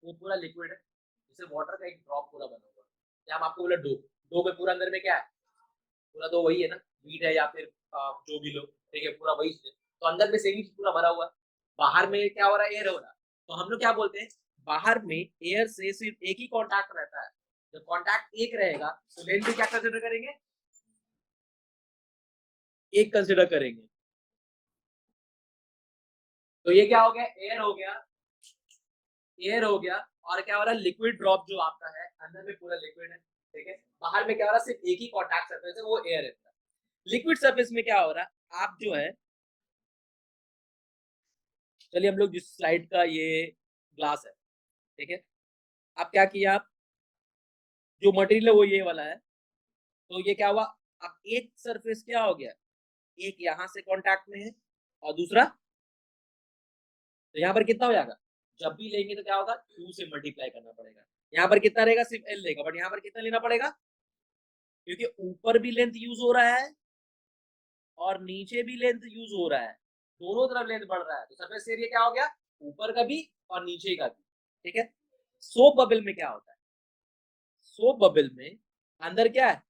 वो पूरा लिक्विड है। जैसे वाटर का एक ड्रॉप पूरा बना हुआ है, या हम आपको बोला डो, डो में पूरा अंदर में क्या है, पूरा तो वही है ना, वीट है या फिर जो भी लो, ठीक है, पूरा वही है। तो अंदर में सेम पूरा भरा हुआ है, बाहर में क्या हो रहा है, एयर हो रहा है। तो हम लोग क्या बोलते हैं, बाहर में एयर से सिर्फ एक ही कॉन्टैक्ट रहता है। जब कॉन्टैक्ट एक रहेगा तो लेंथ भी क्या कंसिडर करेंगे, एक कंसिडर करेंगे। तो ये क्या हो गया, एयर हो गया, एयर हो गया। और क्या हो रहा है, लिक्विड ड्रॉप जो आपका है अंदर में पूरा लिक्विड है, ठीक है। बाहर में क्या हो रहा है, सिर्फ एक ही कॉन्टैक्ट सरफेस है, वो एयर है। लिक्विड सरफेस में क्या हो रहा है, आप जो है, चलिए हम लोग जिस स्लाइड का ये ग्लास है, ठीक है, आप क्या किया, आप जो मटेरियल है वो ये वाला है, तो ये क्या हुआ, अब एक सरफेस क्या हो गया, एक यहाँ से कांटेक्ट में है और दूसरा, तो यहाँ पर कितना हो जाएगा, जब भी लेंगे तो क्या होगा, 2 से मल्टीप्लाई करना पड़ेगा। यहाँ पर कितना रहेगा, सिर्फ एल लेगा, बट यहाँ पर कितना लेना पड़ेगा, क्योंकि ऊपर भी लेंथ यूज हो रहा है और नीचे भी लेंथ यूज हो रहा है, दोनों तरफ लेंथ बढ़ रहा है। तो सरफेस एरिया क्या हो गया, ऊपर का भी और नीचे का भी, ठीक है। सोप बबल में क्या होता है, सोप बबल में अंदर क्या है,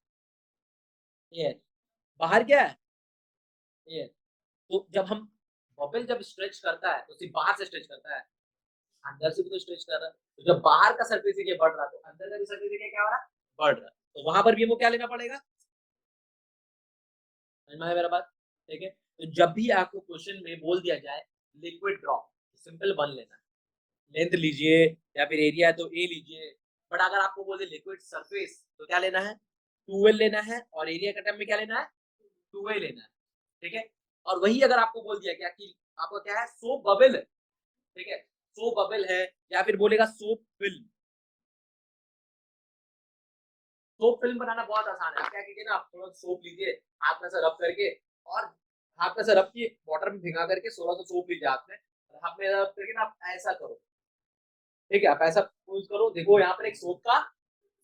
एयर, बाहर क्या है, एयर। तो जब हम, बबल जब स्ट्रेच करता है तो सिर्फ बाहर से स्ट्रेच करता है, अंदर से भी तो स्ट्रेच कर रहा है। तो जब बाहर का सरफेस एरिया बढ़ रहा है तो अंदर का भी सरफेस एरिया क्या हो रहा है, बढ़ रहा है। तो वहां पर भी हमको क्या लेना पड़ेगा, समझ में आया मेरा बात, ठीक है। तो जब भी आपको क्वेश्चन में बोल दिया जाए लिक्विड ड्रॉप, सिंपल वन लेना है, लेंथ लीजिए या फिर एरिया तो ए लीजिए। बट अगर आपको बोल दे लिक्विड सरफेस तो क्या लेना है, 2L लेना है, और एरिया का टर्म में क्या लेना है, 2A लेना है, ठीक है। और वही अगर आपको बोल दिया गया कि आपको क्या है, सोप बबल है, ठीक है, सोप बबल है, या फिर बोलेगा सोप फिल्म। सोप फिल्म बनाना बहुत आसान है, आप क्या कीजिए ना, आप थोड़ा सोप लीजिए, हाथ में से रब करके, और हाथ में से रब की वाटर में भिगा करके 16 सोप लीजिए हाथ में, और हाथ में रब करके ना आप ऐसा करो, ठीक है, आप ऐसा यूज करो, देखो यहाँ पर एक सोप का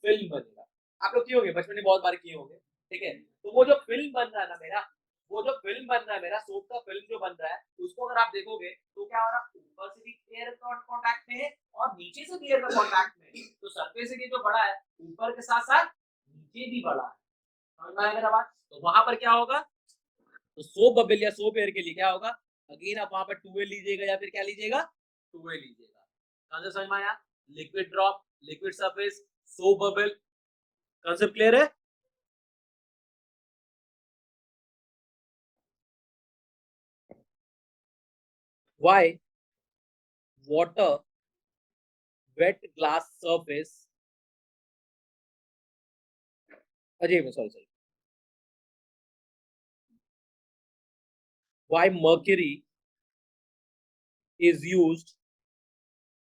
फिल्म बनेगा। आप लोग किए होंगे, बचपन में बहुत बार किए होंगे, ठीक है। तो वो जो फिल्म बन रहा है ना मेरा, वो जो फिल्म बन रहा है मेरा, सोप का फिल्म जो बन रहा है, उसको अगर आप देखोगे तो क्या हो रहा है, ऊपर से भी एयर कांटेक्ट में है और नीचे से भी एयर का कांटेक्ट में है। तो सरफेस एरिया जो बड़ा है, ऊपर के साथ साथ नीचे भी बड़ा है। समझ में आया मेरा बात, तो वहां पर क्या होगा, तो सोप बबल या सोप एयर के लिए क्या होगा, अगेन आप वहां पर 2a लीजिएगा या फिर क्या लीजिएगा, 2a लीजिएगा। कॉन्सेप्ट समझ में आया? Liquid drop, liquid surface, soap bubble, concept clear है? Why water wet glass surface, Ajay sorry, why mercury is used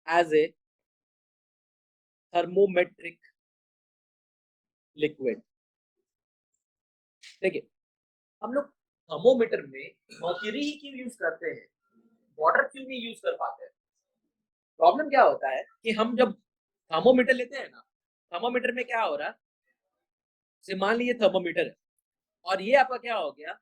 as a thermometric liquid? देखिए, हम लोग थर्मोमीटर में मर्क्यूरी ही क्यों यूज करते हैं, वाटर क्यों नहीं यूज कर पाते हैं? प्रॉब्लम क्या होता है कि हम जब थर्मोमीटर लेते हैं ना, थर्मोमीटर में क्या हो रहा है, से मान लीजिए थर्मोमीटर है और ये आपका क्या हो गया,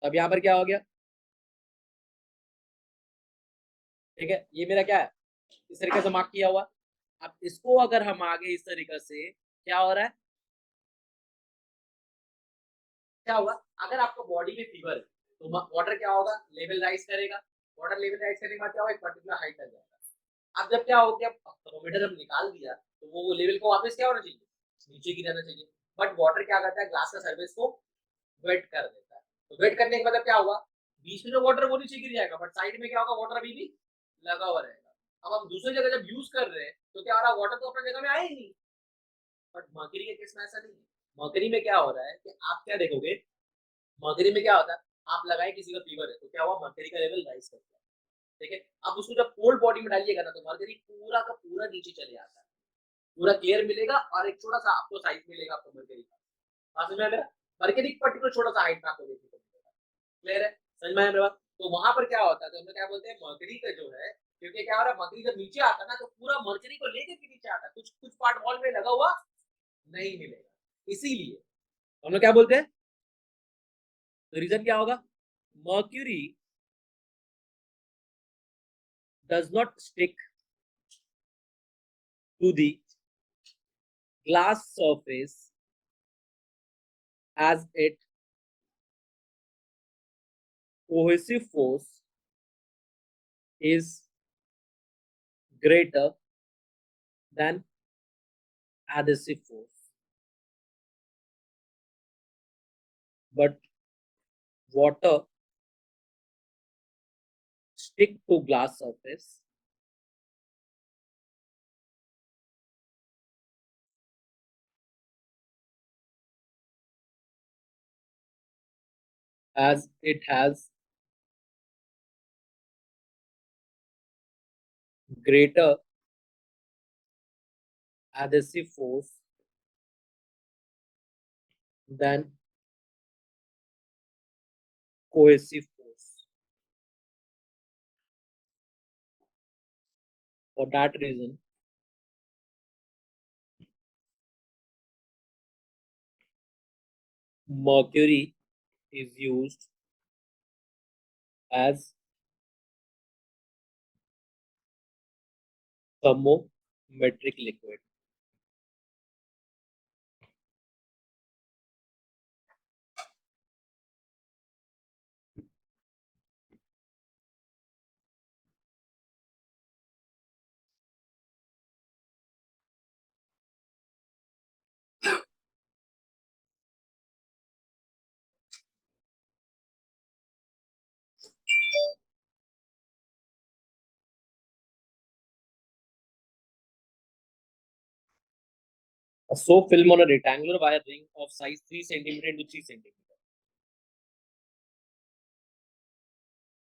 अब यहाँ पर क्या हो गया, ठीक है, ये मेरा क्या है, इस तरीके से मार्क किया हुआ। अब इसको अगर हम आगे इस तरीके से, क्या हो रहा है, क्या होगा, अगर आपको बॉडी में फीवर है तो वाटर क्या होगा, लेवल राइज करेगा, वाटर लेवल राइज करने के बाद क्या होगा, एक पर्टिकुलर हाइट तक जाएगा। अब जब क्या हो गया, थर्मोमीटर हम निकाल दिया तो वो लेवल को वापस क्या होना चाहिए, नीचे गिराना चाहिए। बट वाटर क्या करता है, ग्लास का सर्फेस को वेट कर देता है। तो वेट करने के मतलब क्या हुआ, बीच में जो वाटर वो नीचे गिर जाएगा, बट साइड में क्या होगा, वाटर अभी भी लगा हुआ रहेगा। अब हम दूसरी जगह जब यूज कर रहे हैं तो क्या हो रहा है, वाटर तो अपनी जगह में आया ही नहीं। बट मर्करी के केस में ऐसा नहीं है। मर्करी में क्या हो रहा है कि आप क्या देखोगे, मर्करी में क्या होता है, आप लगाए किसी का फीवर है तो क्या हुआ, मर्करी का लेवल राइज कर गया। ठीक है, अब उसको जब कोल्ड बॉडी में डालिएगा ना तो मर्करी पूरा का पूरा नीचे चले आता है, पूरा क्लियर मिलेगा और एक छोटा सा आपको साइज मिलेगा आपको मर्करी का। समझ में आ गया, मर्करी पर्टिकुलर छोटा सा हाइट में आपको देखने को मिलेगा। क्लियर है, समझ में आया मेरे बात? तो वहां पर क्या होता है, तो हम क्या बोलते हैं, मर्करी का जो है, क्योंकि क्या हो रहा है, मर्करी जब नीचे आता है ना तो पूरा मर्करी को लेके फिर नीचे आता है, कुछ कुछ पार्ट वॉल में लगा हुआ नहीं मिलेगा। इसीलिए हम लोग क्या बोलते हैं, तो रीजन क्या होगा, mercury does not stick to the glass surface as its cohesive force is greater than adhesive force. But water stick to glass surface as it has greater adhesive force than cohesive force. For that reason, mercury is used as thermometric liquid. A soap film on a rectangular wire ring of size 3 centimeter into 3 centimeter.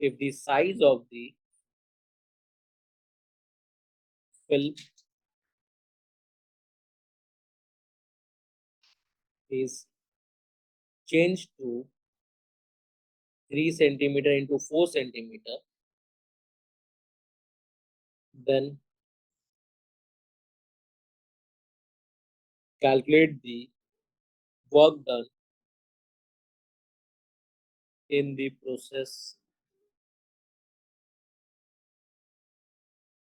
If the size of the film is changed to 3 centimeter into 4 centimeter, then calculate the work done in the process.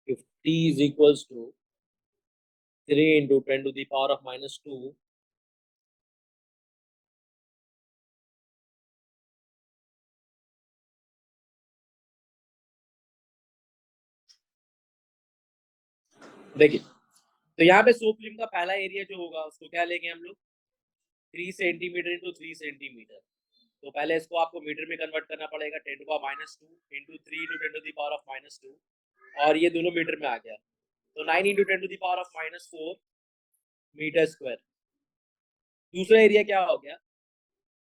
If T is equals to 3 into 10 to the power of minus 2 देखिए, तो यहाँ पे soap film का पहला area जो होगा उसको क्या लेंगे हम लोग 3 सेंटीमीटर इंटू 3 सेंटीमीटर। तो पहले इसको आपको मीटर में कन्वर्ट करना पड़ेगा 10 to power minus 2 into 3 into 10 to the power of minus 2 और ये दोनों मीटर में आ गया तो 9 into 10 to the power of minus 4 metre square. दूसरा एरिया क्या हो गया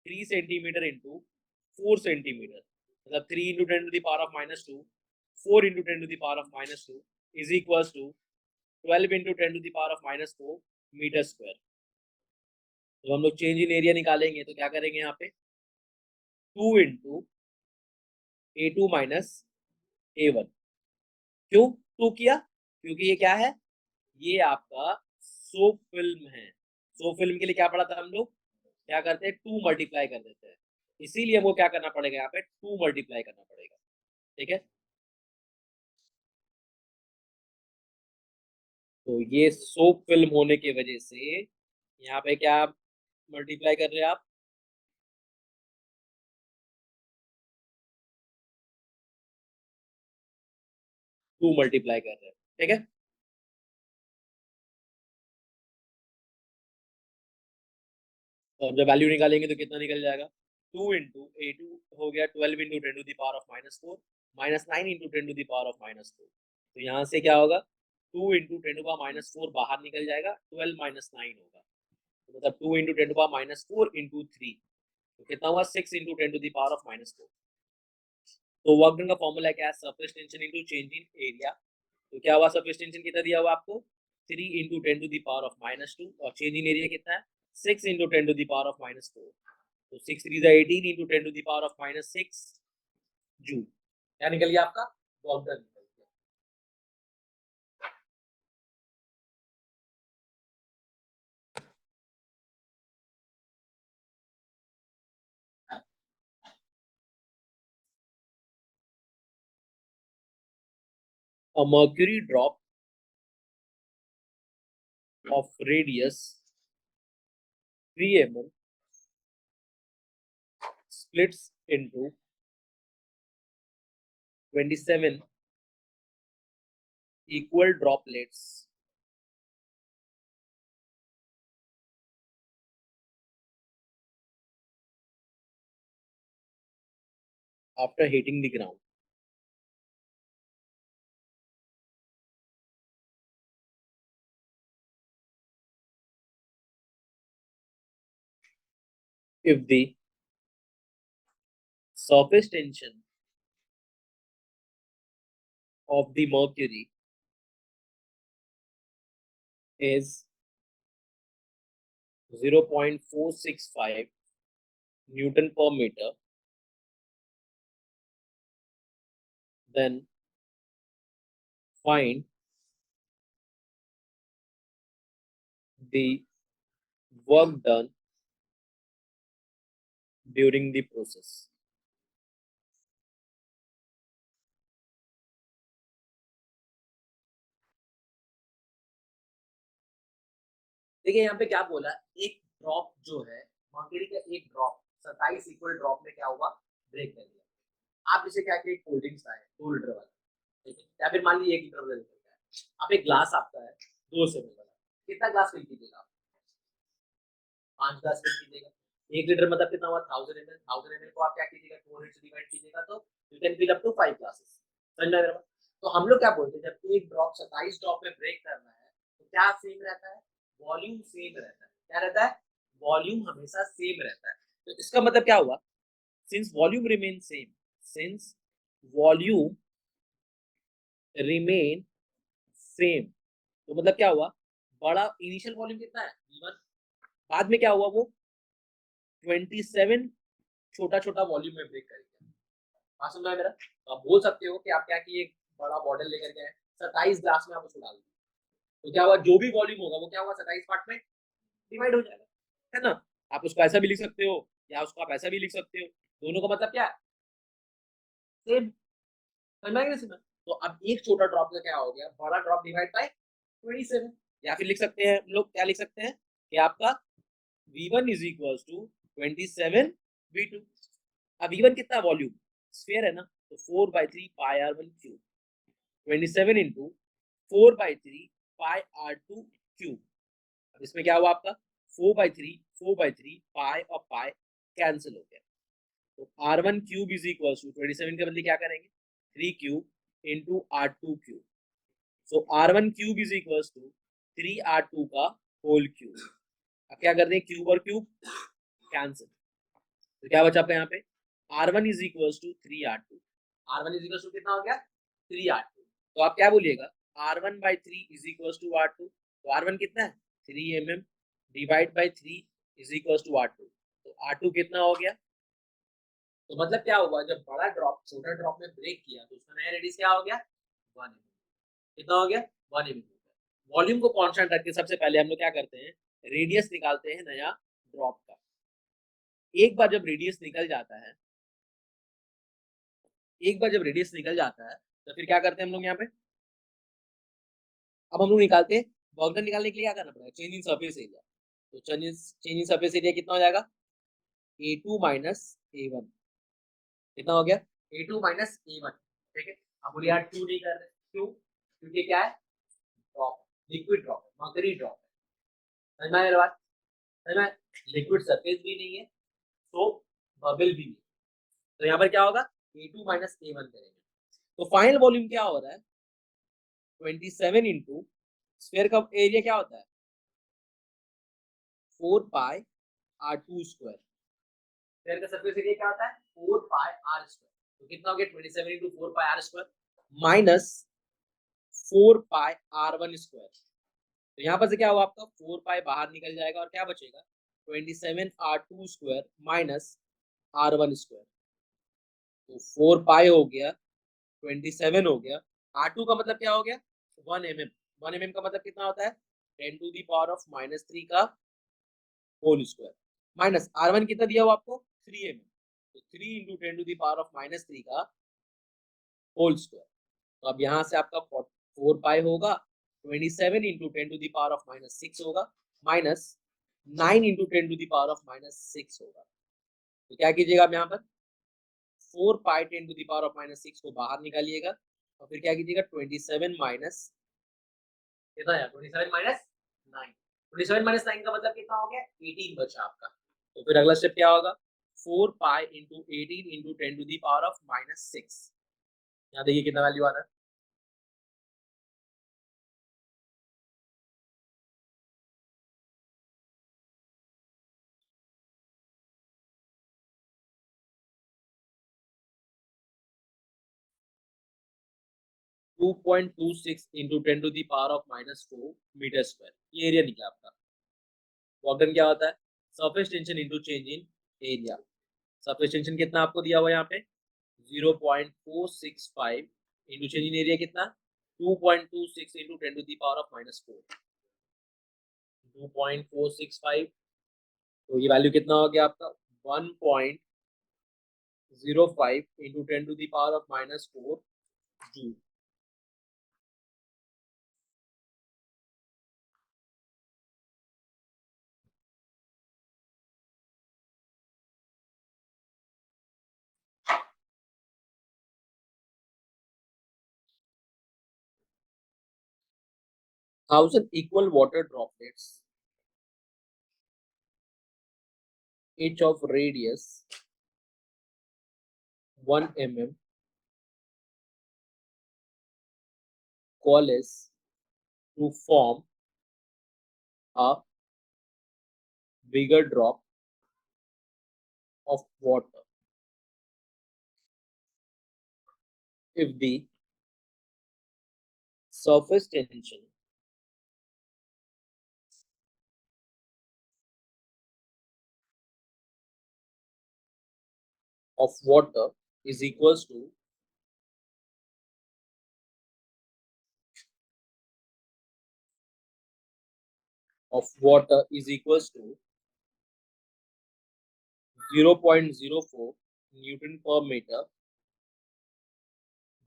3 सेंटीमीटर इंटू 4 सेंटीमीटर मतलब 3 into 10 to the power of minus 2 4 into 10 to the power of minus 2 is equal to 12 into 10 to the power of minus 4 metre square. तो हम लोग change in area निकालेंगे तो क्या करेंगे यहाँ पे 2 इंटू A2 माइनस A1। क्यों 2 किया क्योंकि ये क्या है ये आपका सोप फिल्म है। सोप फिल्म के लिए क्या पढ़ा था हम लोग क्या करते हैं 2 मल्टीप्लाई कर देते हैं इसीलिए हमको क्या करना पड़ेगा यहाँ पे 2 मल्टीप्लाई करना पड़ेगा। ठीक है तो ये सोप फिल्म होने की वजह से यहाँ पे क्या मल्टीप्लाई कर रहे हैं आप 2 मल्टीप्लाई कर रहे हैं। ठीक है और जब वैल्यू निकालेंगे तो कितना निकल जाएगा 2 इंटू A2 हो गया 12 into 10 to the power of minus 4 minus 9 into 10 to the power of minus 4। तो यहाँ से क्या होगा 2 इंटू 10 टू पावर माइनस 4 बाहर निकल जाएगा 12 माइनस 9 होगा तो मतलब 2 into 10 to power minus 4 into 3 तो कितना हुआ 6 into 10 to the power of minus 4। तो वर्क डन का फॉर्मूला क्या है surface tension into change in area. तो क्या हुआ सरफेस टेंशन कितना दिया हुआ आपको 3 into 10 to the power of minus 2 और चेंज इन एरिया कितना है 6 into 10 to the power of minus 4। तो 6 3 18 into 10 to the power of minus 6 joule. क्या निकल गया आपका वर्क डन निकल गया। A mercury drop of radius 3 mm splits into 27 equal droplets after hitting the ground. If the surface tension of the mercury is 0.465 Newton per meter, then find the work done during the process. देखिए यहाँ पे क्या बोला एक drop जो है mercury का एक ड्रॉप 27 इक्वल ड्रॉप में क्या हुआ ब्रेक कर दिया। आप इसे क्या किए कोल्ड ड्रिंक्स आए 2 लीटर वाला ठीक है या फिर मान लीजिए 1 लीटर वाला निकलता है आप एक ग्लास आपका है 200 ml वाला कितना ग्लास फिल कीजिएगा 5 ग्लास फिल कीजिएगा 1 लीटर मतलब कितना हुआ 1000 ml को आप क्या कीजिएगा 400 से डिवाइड कीजिएगा तो you can fill up to 5 glasses समझ में आ रहा है। तो हम लोग क्या बोलते हैं जब एक ड्रॉप 27 ड्रॉप में ब्रेक करना है तो क्या सेम रहता है वॉल्यूम सेम रहता है। क्या रहता है वॉल्यूम हमेशा सेम रहता है। तो इसका मतलब क्या हुआ since volume remain same since volume remain same तो मतलब क्या हुआ बड़ा इनिशियल वॉल्यूम कितना है V1 बाद में क्या हुआ वो 27 छोटा छोटा वॉल्यूम में ब्रेक करेंगे। हाँ समझा है मेरा तो आप बोल सकते हो कि आप क्या किए बड़ा बॉटल लेकर गए 27 ग्लास में आप उसको डाल दिए तो क्या हुआ जो भी वॉल्यूम होगा वो क्या हुआ 27 पार्ट में डिवाइड हो जाएगा है ना। आप उसको ऐसा भी लिख सकते हो या उसको आप ऐसा भी लिख सकते हो दोनों का मतलब क्या है सेम समझ में आ गया ना। तो अब एक छोटा ड्रॉप का क्या हो गया बड़ा ड्रॉप डिवाइड बाय 27 या फिर लिख सकते हैं हम लोग, क्या लिख सकते हैं कि आपका V1 is equal to 27 V2। अब V1 कितना वॉल्यूम, स्फीयर है ना, तो 4/3 पाई R1 क्यूब, 27 इंटू 4/3 पाई R2 क्यूब। अब इसमें क्या हुआ आपका 4/3 पाई और पाई कैंसिल हो गया, तो R1 cube is equal to 27 के बदले क्या करेंगे 3 cube into R2 cube, so R1 cube is equal to 3R2 का होल क्यूब। अब क्या कर दें, क्यूब और क्यूब कैंसिल, तो क्या बचा आपका यहाँ पे R1 is equal to 3R2, R1 is equal to कितना हो गया 3R2, तो आप क्या बोलिएगा R1/3 is equal to R2, तो R1 कितना है 3 mm divide by 3 is equal to R2, तो R2 कितना हो गया, तो मतलब क्या हुआ जब बड़ा ड्रॉप छोटा ड्रॉप में ब्रेक किया तो उसका नया रेडियस क्या हो गया 1 mm, कितना हो गया 1 mm। वॉल्यूम को कांस्टेंट रख के सबसे पहले हम लोग क्या करते हैं रेडियस निकालते हैं नया ड्रॉप का। एक बार जब रेडियस निकल जाता है, एक बार जब रेडियस निकल जाता है तो फिर क्या करते हैं हम लोग यहाँ पे, अब हम लोग निकालते हैं वॉल्यूम निकालने के लिए क्या करना पड़ेगा चेंज इन सरफेस एरिया, तो चेंज इन सरफेस एरिया कितना हो जाएगा A2 माइनस A1, कितना हो गया A2 माइनस A1, ठीक है। अब बोलिए यार क्यों नहीं कर रहे, क्यों, क्योंकि क्या है ड्रॉप, लिक्विड ड्रॉप है, मकरी ड्रॉप है, समझ में आया मेरी बात, समझ में, लिक्विड सरफेस भी नहीं है तो बबल भी नहीं, तो यहाँ पर क्या होगा A2 माइनस A1 करेंगे, तो फाइनल वॉल्यूम क्या हो रहा है 27 इंटू स्फीयर का एरिया क्या होता है 4 पाई R2 स्क्वायर, स्फीयर का सरफेस एरिया क्या होता है 4 पाई R स्क्वायर, तो कितना हो गया 27 into 4 pi R square minus 4 पाई R1 स्क्वायर, तो यहाँ पर से क्या हुआ आपका 4 पाई बाहर निकल जाएगा और क्या बचेगा 27 R2 square minus R1 square, तो 4 पाई हो गया 27 हो गया, R2 का मतलब क्या हो गया 1 mm, 1 mm का मतलब कितना होता है 10 टू दी पावर ऑफ -3 का होल स्क्वायर, माइनस R1 कितना दिया हुआ आपको 3 mm, तो 3 into 10 to the power of -3 का होल स्क्वायर, तो अब यहाँ से आपका 4 पाई होगा 27 into 10 to the power of -6 होगा minus 9 into 10 to the power of -6 होगा, तो क्या कीजिएगा आप यहाँ पर 4 pi 10 to the power of -6 को बाहर निकालिएगा और फिर क्या कीजिएगा 27 माइनस कितना है 27 माइनस 9, 27 माइनस 9 का मतलब कितना हो गया 18 बचा आपका, तो फिर अगला स्टेप क्या होगा 4 pi into 18 into 10 to the power of -6, यहाँ देखिए कितना वैल्यू आ रहा है 2.26 into 10 to the power of -4 metre square, ये एरिया निकला आपका। वर्क डन क्या होता है surface tension into change in area, surface tension कितना आपको दिया हुआ है यहाँ पे 0.465 इंटू चेंज इन एरिया कितना 2.26 into 10 to the power of -4, 2.465, तो ये वैल्यू कितना हो गया आपका 1.05 into 10 to the power of -4 joule. Thousand equal water droplets each of radius 1 mm coalesce to form a bigger drop of water if the surface tension of water is equals to of water is equals to 0.04 Newton per meter,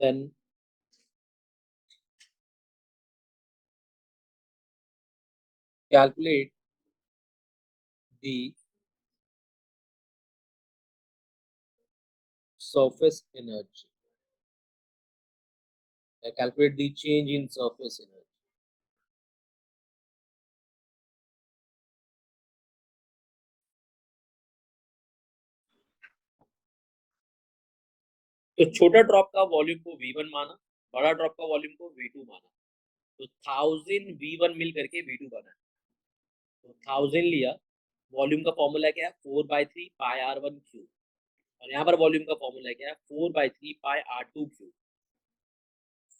then calculate the surface energy. Calculate the change in surface energy. तो छोटा drop का volume को V1 माना, बड़ा drop का volume को V2 माना, तो 1000 V1 मिल करके V2 बना। तो 1000 लिया, वॉल्यूम का फॉर्मूला क्या है 4/3 पाई R1 क्यूब, और यहाँ पर वॉल्यूम का फॉर्मूला क्या है 4/3 पाई R2 क्यूब।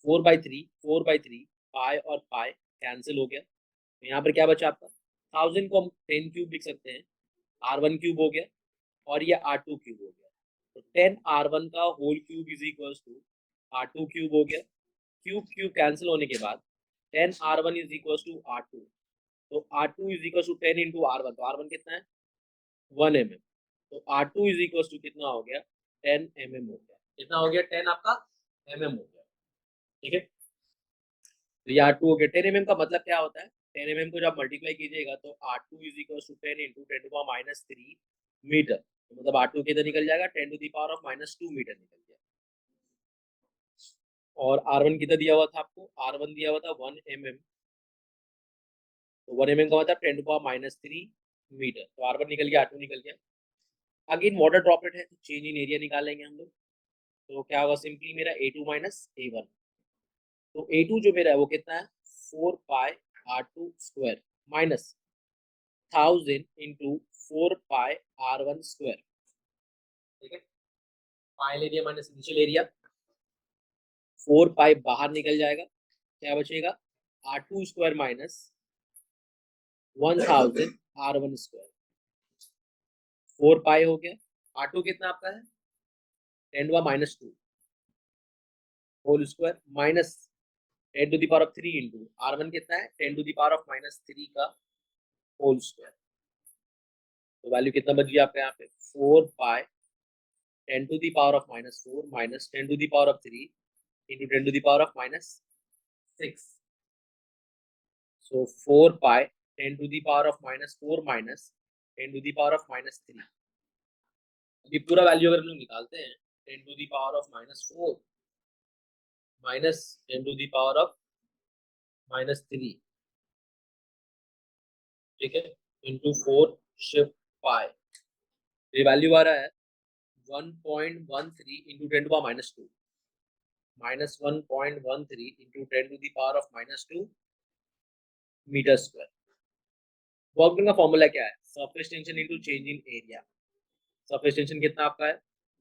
4/3 पाई और पाई कैंसिल हो गया, तो यहाँ पर क्या बचा आपका 1000 को हम 10 क्यूब लिख सकते हैं, R1 क्यूब हो गया और ये R2 क्यूब हो गया, तो 10 R1 का whole cube is equal to R2 cube हो गया। क्यूब क्यूब कैंसिल होने के बाद 10 R1 is equal to R2, तो R2 is equal to 10 into R1, तो R1 कितना है 1 mm, तो R2 इज इक्वल टू कितना हो गया 10 mm हो गया, कितना हो गया 10 आपका mm हो गया। ठीक है, तो ये R2 हो गया। 10 mm का मतलब क्या होता है, 10 mm को जब मल्टीप्लाई कीजिएगा तो R2 is equal to 10 into 10⁻³ metre, तो मतलब R2 किधर निकल जाएगा 10⁻⁻² मीटर निकल गया। और R1 कितना दिया हुआ था आपको, R1 दिया हुआ था 1 mm, तो 1 mm का मतलब 10⁻³ मीटर, तो R1 निकल गया, R2 निकल गया। अगेन वाटर ड्रॉपलेट है तो चेंज इन एरिया निकालेंगे हम लोग, तो क्या होगा सिंपली मेरा A2 माइनस A1, तो A2 जो मेरा है वो कितना है 4 पाई R2 स्क्वायर माइनस 1000 इंटू 4 पाई R1 स्क्वायर। ठीक है, final area minus initial area, 4 पाई बाहर निकल जाएगा, क्या बचेगा R2 square minus 1000 R1 square, 4 पाई हो गया। R2 कितना आपका है 10⁻² whole square minus 10⁻³ into R1 कितना है 10⁻³ का होल स्क्वायर, तो वैल्यू कितना बच गया आपका यहाँ पे 4 पाई 10⁻⁻4 माइनस 10⁻³ इंटू 10⁻⁻6, सो 4 पाई 10⁻⁻4 माइनस 10⁻⁻3। अभी पूरा वैल्यू अगर हम लोग निकालते हैं 10⁻⁻4 माइनस 10⁻⁻3, ठीक है, इंटू 4 शिफ्ट पाई, ये वैल्यू आ रहा है 1.13 into 10⁻⁻2 minus 1.13 into 10⁻⁻2 metre square. Work done का फॉर्मूला क्या है surface tension into change in area. Surface tension कितना आपका है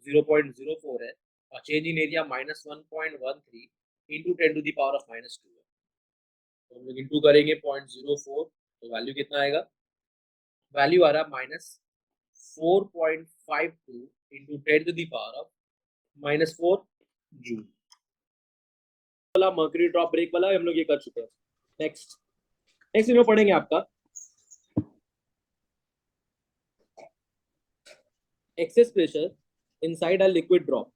0.04 है, और change in area minus 1.13 into 10⁻⁻2 है, तो हम लोग इंटू करेंगे 0.04, तो वैल्यू कितना आएगा, वैल्यू आ रहा है माइनस 4.52 इंटू 10⁻⁻4 जूल। वाला मर्क्यूरी ड्रॉप ब्रेक वाला हम लोग ये कर चुके हैं। नेक्स्ट नेक्स्ट हम लोग पढ़ेंगे आपका excess pressure inside a liquid drop.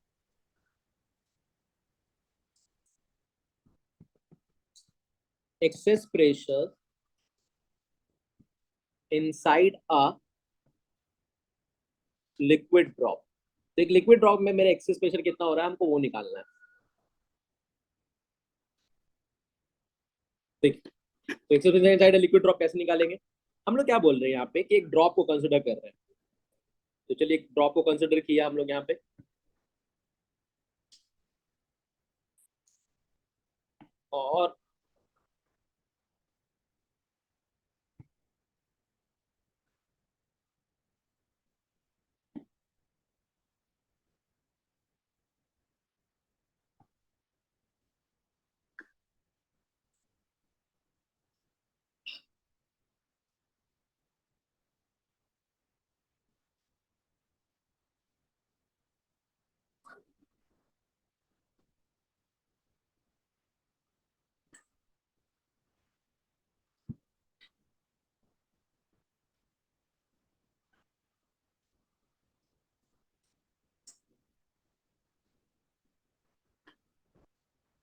Excess pressure inside a liquid drop. तो एक लिक्विड ड्रॉप में मेरा एक्सेस प्रेशर कितना हो रहा है हमको वो निकालना है। देखिए, तो excess pressure inside a liquid drop कैसे निकालेंगे, हम लोग क्या बोल रहे हैं यहाँ पे कि एक ड्रॉप को कंसिडर कर रहे हैं, तो चलिए एक ड्रॉप को कंसिडर किया हम लोग यहाँ पे, और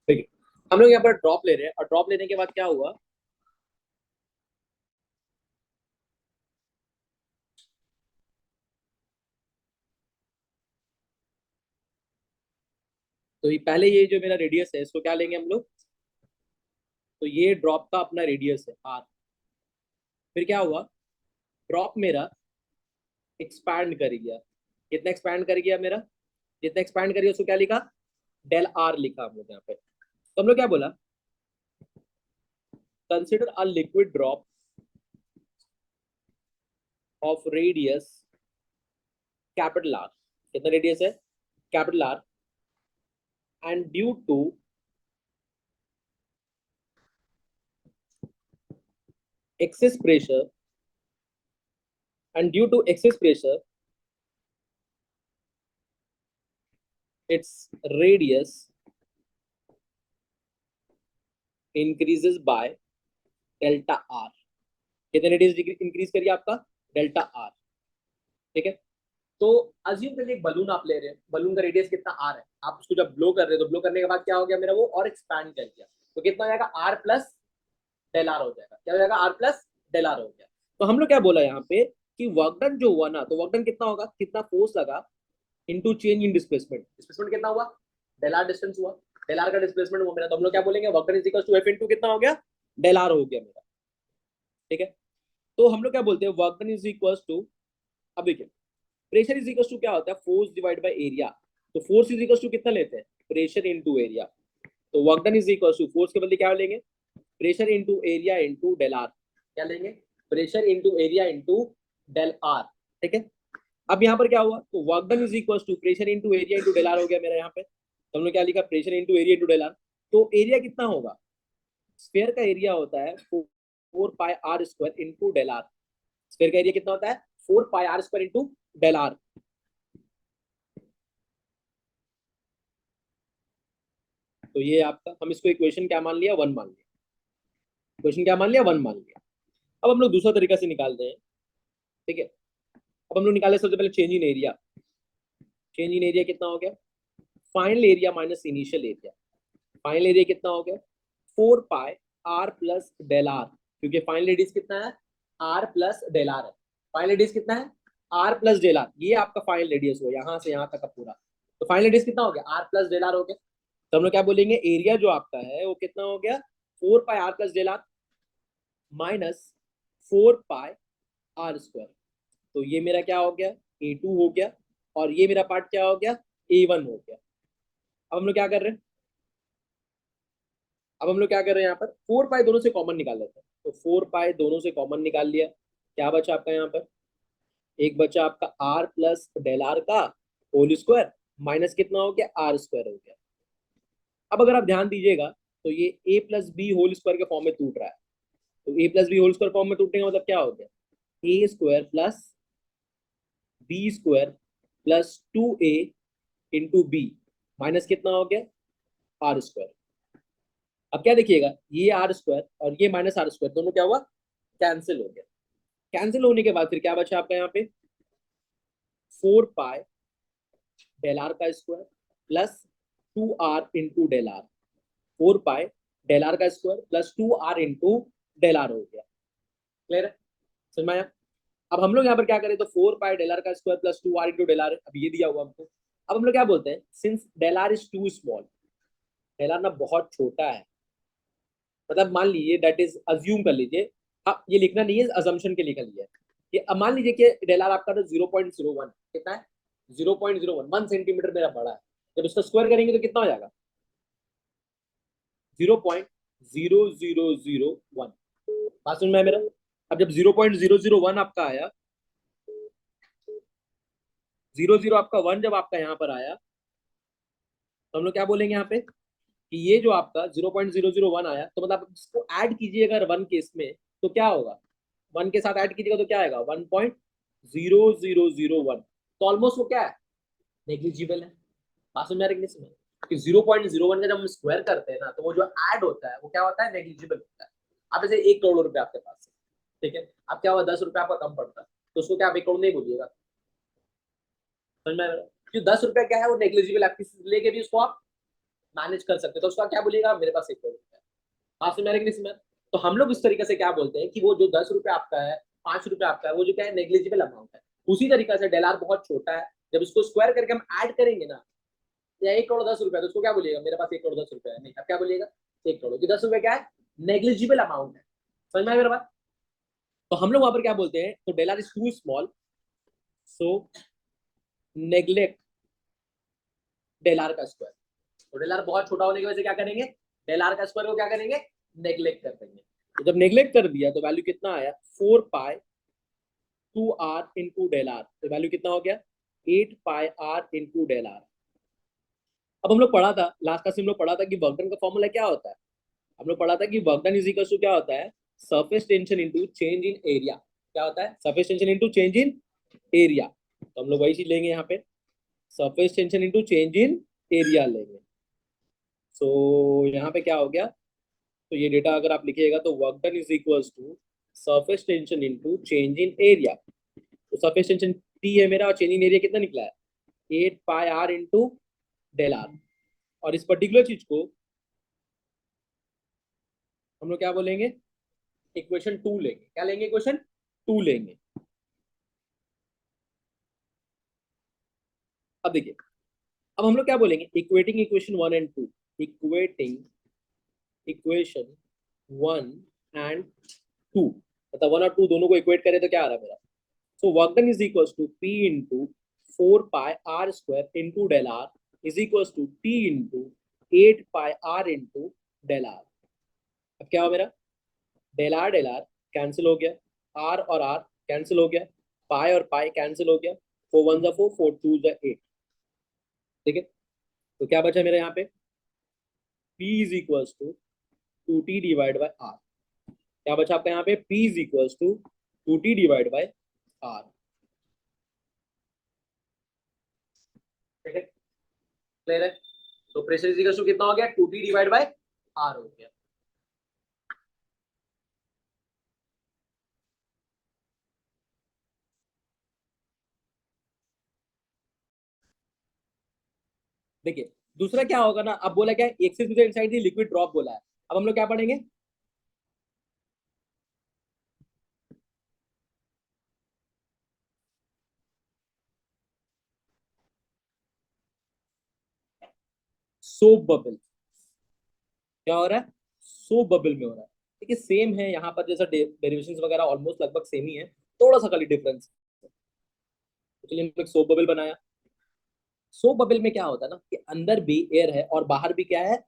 ठीक है हम लोग यहाँ पर ड्रॉप ले रहे हैं, और ड्रॉप लेने के बाद क्या हुआ तो ये पहले ये जो मेरा रेडियस है इसको क्या लेंगे हम लोग, तो ये ड्रॉप का अपना रेडियस है आर। फिर क्या हुआ, ड्रॉप मेरा एक्सपैंड कर गया। कितना एक्सपैंड कर गया मेरा, जितना एक्सपैंड कर गया उसको क्या लिखा, डेल आर लिखा हम लोग यहाँ पे। तो हम लोग क्या बोला, consider a liquid drop of radius capital R. कितना रेडियस है, capital R, and due to excess pressure and due to excess pressure its radius increases by delta r। कितने रेडियस इंक्रीज करिए आपका, डेल्टा आर। ठीक है, तो assume करिए एक बलून आप ले रहे हैं, बलून का रेडियस कितना आर है, आप उसको जब ब्लो कर रहे हो तो ब्लो करने के बाद क्या हो गया मेरा, वो और एक्सपैंड कर गया, तो कितना हो जाएगा, आर प्लस डेल आर हो जाएगा। क्या हो जाएगा, आर प्लस डेल आर हो गया। तो हम लोग क्या बोला यहाँ पे कि वर्क डन जो हुआ ना, तो वर्क डन कितना होगा, कितना फोर्स लगा into change in displacement. Displacement कितना हुआ, डेल आर डिस्टेंस हुआ, डेल आर का डिस्प्लेसमेंट हुआ मेरा, तो हम लोग क्या बोलेंगे, work done is equal to F into कितना हो गया, डेल आर हो गया मेरा। ठीक है, तो हम लोग क्या बोलते हैं, work done is equal to, अब देखिए प्रेशर इज इक्वल टू क्या होता है, फोर्स डिवाइड बाय एरिया। तो फोर्स इज इक्वल टू कितना लेते हैं, प्रेशर इनटू एरिया। तो work done is equal to force के बदले क्या लेंगे, pressure into area into del R. क्या लेंगे, pressure into area into del R. ठीक है, अब यहाँ पर क्या हुआ, तो work done is equal to pressure into area into del r हो गया मेरा यहाँ पे। तो हमने क्या लिखा, pressure into area into del are. तो एरिया कितना होगा, स्फीयर का एरिया होता है 4 pi are square into del r. Sphere का एरिया कितना होता है, 4 pi are square into del are. तो ये आपका, हम इसको इक्वेशन क्या मान लिया, 1 मान लिया। इक्वेशन क्या मान लिया, 1 मान लिया। अब हम लोग दूसरा तरीका से निकालते हैं। ठीक है, अब हम लोग निकाले सबसे पहले change in area. Change in area कितना हो गया, final area minus initial area. Final area कितना हो गया, 4 pi r plus del are, क्योंकि फाइनल रेडियस कितना है, आर प्लस डेल आर है। फाइनल रेडियस कितना है, आर प्लस डेल आर, ये आपका फाइनल रेडियस हो यहाँ से यहाँ तक का पूरा। तो फाइनल रेडियस कितना हो गया, आर प्लस डेल आर हो गया। तो हम लोग क्या बोलेंगे, एरिया जो आपका है वो कितना हो गया, 4 pi r plus del r minus 4 pi are square. तो ये मेरा क्या हो गया, A2 हो गया, और ये मेरा पार्ट क्या हो गया, A1 हो गया। अब हम लोग क्या कर रहे हैं, अब हम लोग क्या कर रहे हैं, यहाँ पर 4 पाई दोनों से कॉमन निकाल लेते हैं। तो 4 पाई दोनों से कॉमन निकाल लिया, क्या बचा आपका यहाँ पर, एक बचा आपका आर प्लस डेल आर का होल स्क्वायर माइनस कितना हो गया, आर स्क्वायर हो गया। अब अगर आप ध्यान दीजिएगा तो ये a plus b whole square के फॉर्म में टूट रहा है। तो a plus b whole square form में टूटने का मतलब क्या हो गया, a square plus b square plus 2a into b minus कितना हो गया, आर स्क्वायर। अब क्या देखिएगा, ये आर स्क्वायर और ये माइनस आर स्क्वायर दोनों क्या हुआ, कैंसिल हो गया। कैंसिल होने के बाद फिर क्या बचा आपका यहाँ पे, 4 पाई डेल आर का square plus 2r into del r. 4 pi del are का square plus 2r into del r हो गया। क्लियर है, समझ में आया। अब हम लोग यहाँ पर क्या करें, तो 4 पाई डेल आर का square plus 2r into del R, अब ये दिया हुआ हमको। अब हम लोग क्या बोलते हैं, since del are is too small, del R ना बहुत छोटा है, मतलब मान लीजिए दैट इज अज्यूम कर लीजिए, आप ये लिखना नहीं है, अजम्पशन के लिए कर लिया कि अब मान लीजिए कि डेल आर आपका तो 0.01 कितना है, 0.01 1 सेंटीमीटर मेरा बड़ा है। जब इसका स्क्वायर करेंगे तो कितना हो जाएगा, 0.0001। बात सुन में है मेरा। अब जब 0.001 आपका आया, 00 आपका 1 जब आपका यहाँ पर आया, तो हम लोग क्या बोलेंगे यहाँ पे कि ये जो आपका 0.001 आया, तो मतलब इसको ऐड कीजिए अगर 1 के इसमें, तो क्या होगा, 1 के साथ ऐड कीजिएगा तो क्या आएगा, 1.0001। तो ऑलमोस्ट वो क्या है, नेग्लिजिबल है। बात समझ में आ रही है कि 0.01 का जब हम स्क्वायर करते हैं ना, तो वो जो ऐड होता है वो क्या होता है, नेग्लिजिबल होता है। आप जैसे 1 करोड़ रुपए आपके पास है, ठीक है, अब क्या हुआ, 10 रुपए आपका कम पड़ता है, तो उसको क्या आप 1 करोड़ नहीं बोलिएगा, समझ में आ रहा है? क्योंकि 10 रुपए क्या है, वो नेग्लिजिबल एक्टिविटीज लेके भी उसको आप मैनेज कर सकते हो, तो उसका क्या बोलिएगा, मेरे पास 1 करोड़ रुपए है। हाँ, समझ में आ रही है। तो हम लोग इस तरीके से क्या बोलते हैं कि वो जो 10 रुपए आपका है, 5 रुपए आपका है, वो जो क्या है, नेग्लिजिबल अमाउंट है। उसी तरीके से डेल आर बहुत छोटा है, जब इसको स्क्वायर करके हम ऐड करेंगे ना, या 1 करोड़ 10 रुपए, तो उसको क्या बोलिएगा, मेरे पास 1 करोड़ 10 रुपए है, नहीं, अब क्या बोलिएगा 1 करोड़, कि 10 रुपए क्या है, नेग्लिजिबल अमाउंट है। समझ में आया मेरा बात? तो हम लोग वहां पर क्या बोलते हैं, तो del R is too small, so neglect del R का स्क्वायर। तो डेलर बहुत छोटा होने की वजह से क्या करेंगे, डेलर का स्क्वायर को क्या करेंगे, नेग्लेक्ट कर देंगे। तो जब नेग्लेक्ट कर दिया तो वैल्यू कितना आया, 4 पाई 2r इंटू डेलर, तो वैल्यू कितना हो गया, 8 पाई r इंटू डेलर। अब हम लोग पढ़ा था लास्ट क्लास में, हम लोग पढ़ा था कि वर्क डन का फॉर्मूला क्या होता है, हम लोग पढ़ा था कि work done is equal to क्या होता है, surface tension into change in area. क्या होता है, surface tension into change in area. तो हम लोग वही चीज लेंगे यहाँ पे, surface tension into change in area लेंगे। सो यहाँ पे क्या हो गया, तो ये डेटा अगर आप लिखिएगा तो work done is equals to surface tension into change in area. तो सरफेस टेंशन टी है मेरा, और चेंज इन एरिया कितना निकला है, 8 pi r into del are. और इस पर्टिकुलर चीज को हम लोग क्या बोलेंगे, इक्वेशन 2 लेंगे। क्या लेंगे, इक्वेशन 2 लेंगे। अब देखिए, अब हम लोग क्या बोलेंगे, equating equation 1 and 2, equating equation 1 and 2, मतलब 1 और 2 दोनों को इक्वेट करें तो क्या आ रहा है मेरा, so work done is equals to P into 4 pi r square into del are is equals to T into 8 pi r into del R. अब क्या हो मेरा, डेल आर कैंसिल हो गया, आर और आर कैंसिल हो गया, पाई और पाई कैंसिल हो गया, 4 1 4 4 2 8। ठीक है, तो क्या बचा मेरा यहाँ पे, P is equals to 2T divide by R. क्या बचा आपका यहाँ पे, P is equals to 2T divide by R. ठीक है, क्लियर है? तो प्रेशर इज इक्वल्स टू कितना हो गया, 2T डिवाइड बाई आर हो गया। देखिए दूसरा क्या होगा ना, अब बोला क्या, excess to the inside the liquid drop बोला है। अब हम लोग क्या पढ़ेंगे, सोप बबल। क्या हो रहा है, सोप बबल में हो रहा है। देखिए सेम है यहाँ पर, जैसा डेरिवेशंस वगैरह ऑलमोस्ट लगभग सेम ही है, थोड़ा सा खाली डिफरेंस। तो चलिए हमने सोप बबल बनाया। सोप बबल में क्या होता है ना, कि अंदर भी एयर है और बाहर भी क्या है,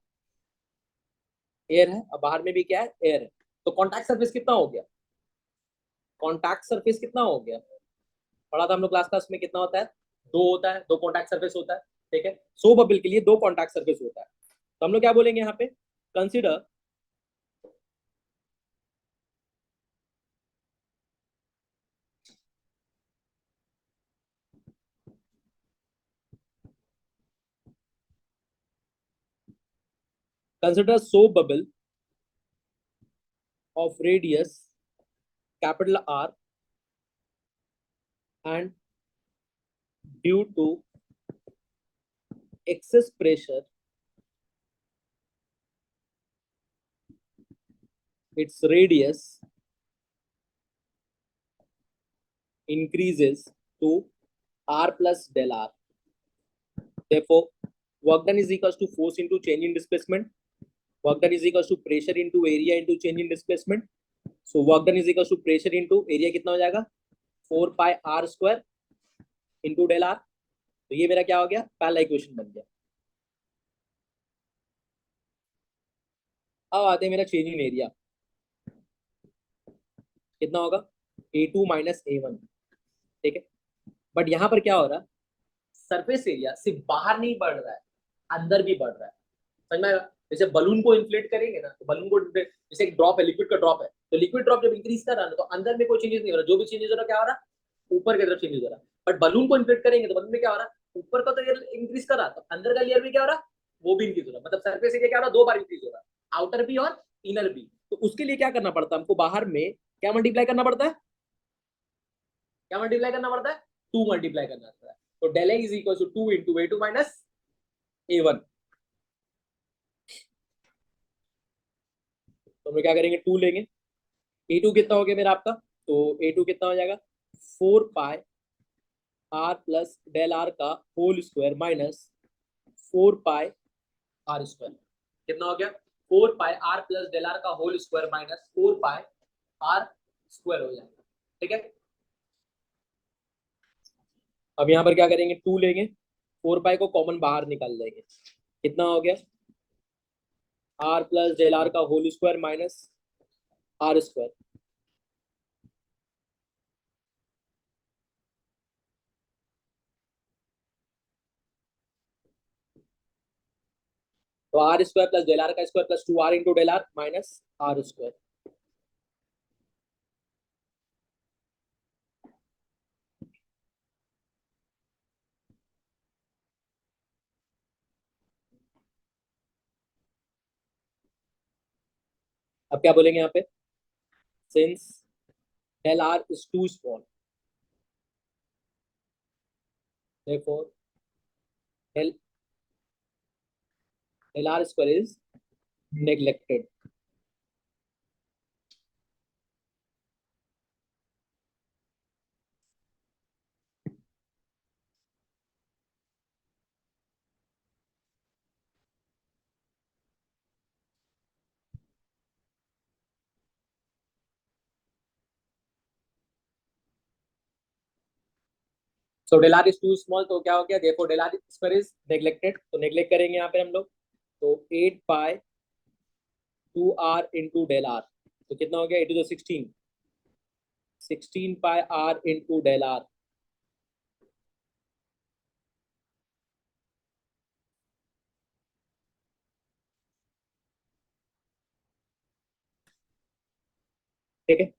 एयर है, और बाहर में भी क्या है, एयर है। तो कॉन्टैक्ट सरफेस कितना हो गया, कॉन्टैक्ट सरफेस कितना हो गया, पढ़ा था हम लोग क्लास क्लास में, कितना होता है, दो होता है, दो कॉन्टैक्ट सरफेस होता है। ठीक है, सोप बबल के लिए दो कॉन्टैक्ट सरफेस होता है। तो हम लोग क्या बोलेंगे यहाँ पे, consider consider soap bubble of radius capital R, and due to excess pressure its radius increases to R plus del R. Therefore work done is equals to force into change in displacement, work done is equals to pressure into area into change in displacement. So work done is equals to pressure into area कितना हो जाएगा, 4 pi r square into del are. तो ये मेरा क्या हो गया, पहला इक्वेशन बन गया। अब आते हैं मेरा चेंज इन एरिया, कितना होगा, A2 माइनस A1। ठीक है, बट यहाँ पर क्या हो रहा है, सरफेस एरिया सिर्फ बाहर नहीं बढ़ रहा है, अंदर भी बढ़ रहा है। समझ में आएगा? जैसे बलून को इन्फ्लेट करेंगे ना, तो बलून को जैसे एक ड्रॉप है, लिक्विड का ड्रॉप है, तो लिक्विड ड्रॉप जब इंक्रीज कर रहा है ना, तो अंदर में कोई चेंजेस नहीं हो रहा, जो भी चेंजेस हो रहा है क्या हो रहा है, ऊपर की तरफ चेंजेस हो रहा है। बट बलून को इन्फ्लेट करेंगे तो बलून में क्या हो रहा है, ऊपर का तो एयर इंक्रीज कर रहा है, तो अंदर का लेयर भी क्या हो रहा है, वो भी इंक्रीज हो रहा है। मतलब सरफेस एरिया क्या हो रहा है, दो बार इंक्रीज हो रहा है, आउटर भी और इनर भी। तो उसके लिए क्या करना पड़ता है हमको, बाहर में क्या मल्टीप्लाई करना पड़ता है, क्या मल्टीप्लाई करना पड़ता है, 2 मल्टीप्लाई करना पड़ता है। तो del is equal to 2 into A2 minus A1। तो हम क्या करेंगे, 2 लेंगे। A2 कितना हो गया मेरा आपका, तो A2 कितना हो जाएगा, 4 pi r plus del are का whole square minus four pi are square. कितना हो गया? Four pi r plus del are का whole square minus four pi are square हो जाएगा। ठीक है, अब यहाँ पर क्या करेंगे, टू लेंगे, फोर पाई को कॉमन बाहर निकाल देंगे। कितना हो गया? आर प्लस डेल आर का whole square minus r square. तो r square plus del are का square plus two are into del r minus r square. अब क्या बोलेंगे यहाँ पे? Since del are is too small, therefore del del r square is neglected. So del are is too small, तो क्या हो गया? देखो del r square is neglected, तो नेग्लेक्ट करेंगे यहाँ पे हम लोग। तो eight pi to are into del are, तो कितना हो गया? Eight to the sixteen, sixteen pi R into del R. ठीक है,